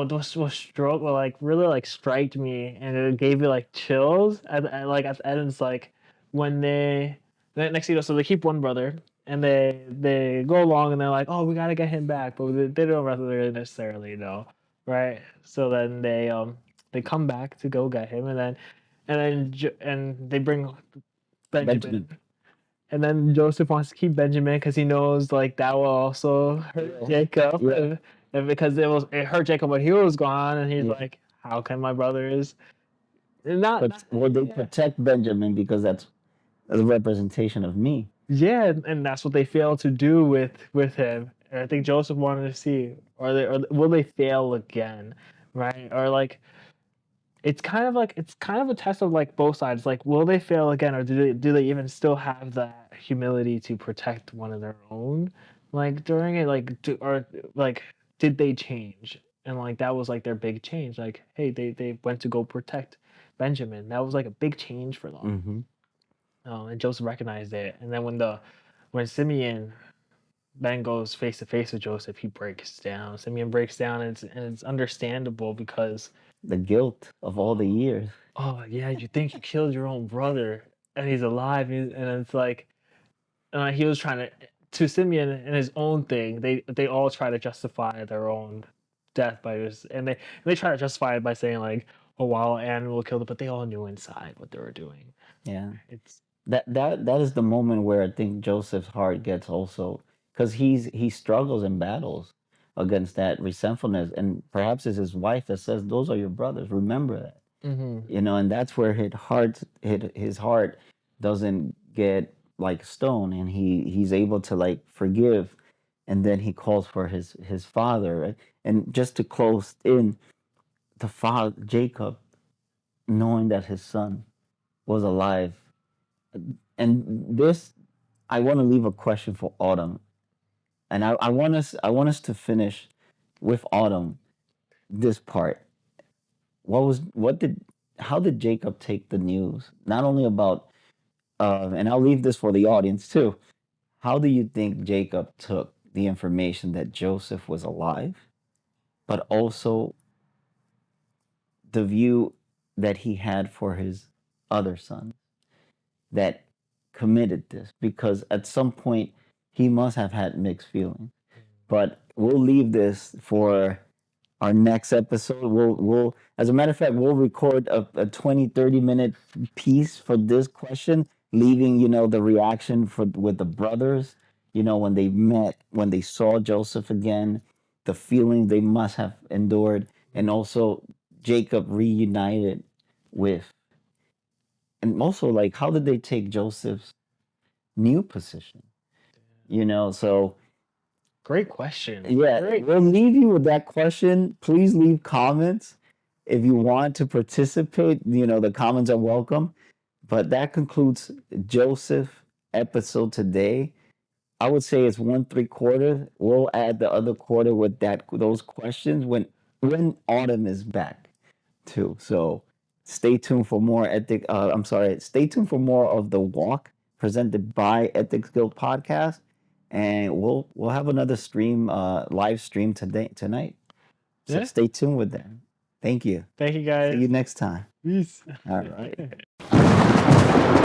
those was stroke well, like really like striked me and it gave me like chills. Like at the end it's like when the next so they keep one brother and they go along and they're like, oh, we gotta get him back, but they don't really necessarily know, right? So then they come back to go get him and they bring Benjamin, Benjamin. and then Joseph wants to keep Benjamin because he knows like that will also hurt Yeah. Jacob, Yeah. and because it hurt Jacob when he was gone, and he's Yeah. like, how can my brothers not But would they yeah protect Benjamin because that's a representation of me? yeah, and that's what they failed to do with him. And I think Joseph wanted to see, or will they fail again, right? Or like it's kind of a test of like both sides. Like, will they fail again, or do they even still have that humility to protect one of their own? Like during it, or like did they change? And like that was like their big change. Like, hey, they went to go protect Benjamin. That was like a big change for them. Hmm. And Joseph recognized it. And then when Simeon then goes face to face with Joseph, he breaks down. Simeon breaks down, and it's understandable because The guilt of all the years. oh yeah, you think you killed your own brother and he's alive, and it's like he was trying to Simeon in his own thing. They all try to justify their own death by this, and they try to justify it by saying like, oh, wild animal killed it, but they all knew inside what they were doing. Yeah. It's That is the moment where I think Joseph's heart gets also, because he struggles and battles against that resentfulness, and perhaps it's his wife that says, "Those are your brothers. Remember that." mm-hmm. And that's where his heart doesn't get like stone, and he's able to like forgive, and then he calls for his father, right? And just to close in, the father Jacob, knowing that his son was alive, and this, I want to leave a question for Autumn, and I want us to finish with Autumn this part. What did how did Jacob take the news? Not only about and I'll leave this for the audience too. How do you think Jacob took the information that Joseph was alive, but also the view that he had for his other son that committed this? Because at some point he must have had mixed feelings. But we'll leave this for our next episode. We'll as a matter of fact, we'll record a 20-30 minute piece for this question, leaving the reaction for with the brothers, when they met, when they saw Joseph again, the feeling they must have endured, and also Jacob reunited with, and also like how did they take Joseph's new position, so Great question. Yeah, Great. we'll leave you with that question. Please leave comments if you want to participate. The comments are welcome. But that concludes Joseph episode today. I would say it's 1/3. We'll add the other quarter with those questions when autumn is back too. So stay tuned for more stay tuned for more of the walk presented by Ethics Guild podcast, and we'll have another live stream tonight. So Yeah. stay tuned with that. Thank you. Thank you, guys. See you next time. Peace. All right.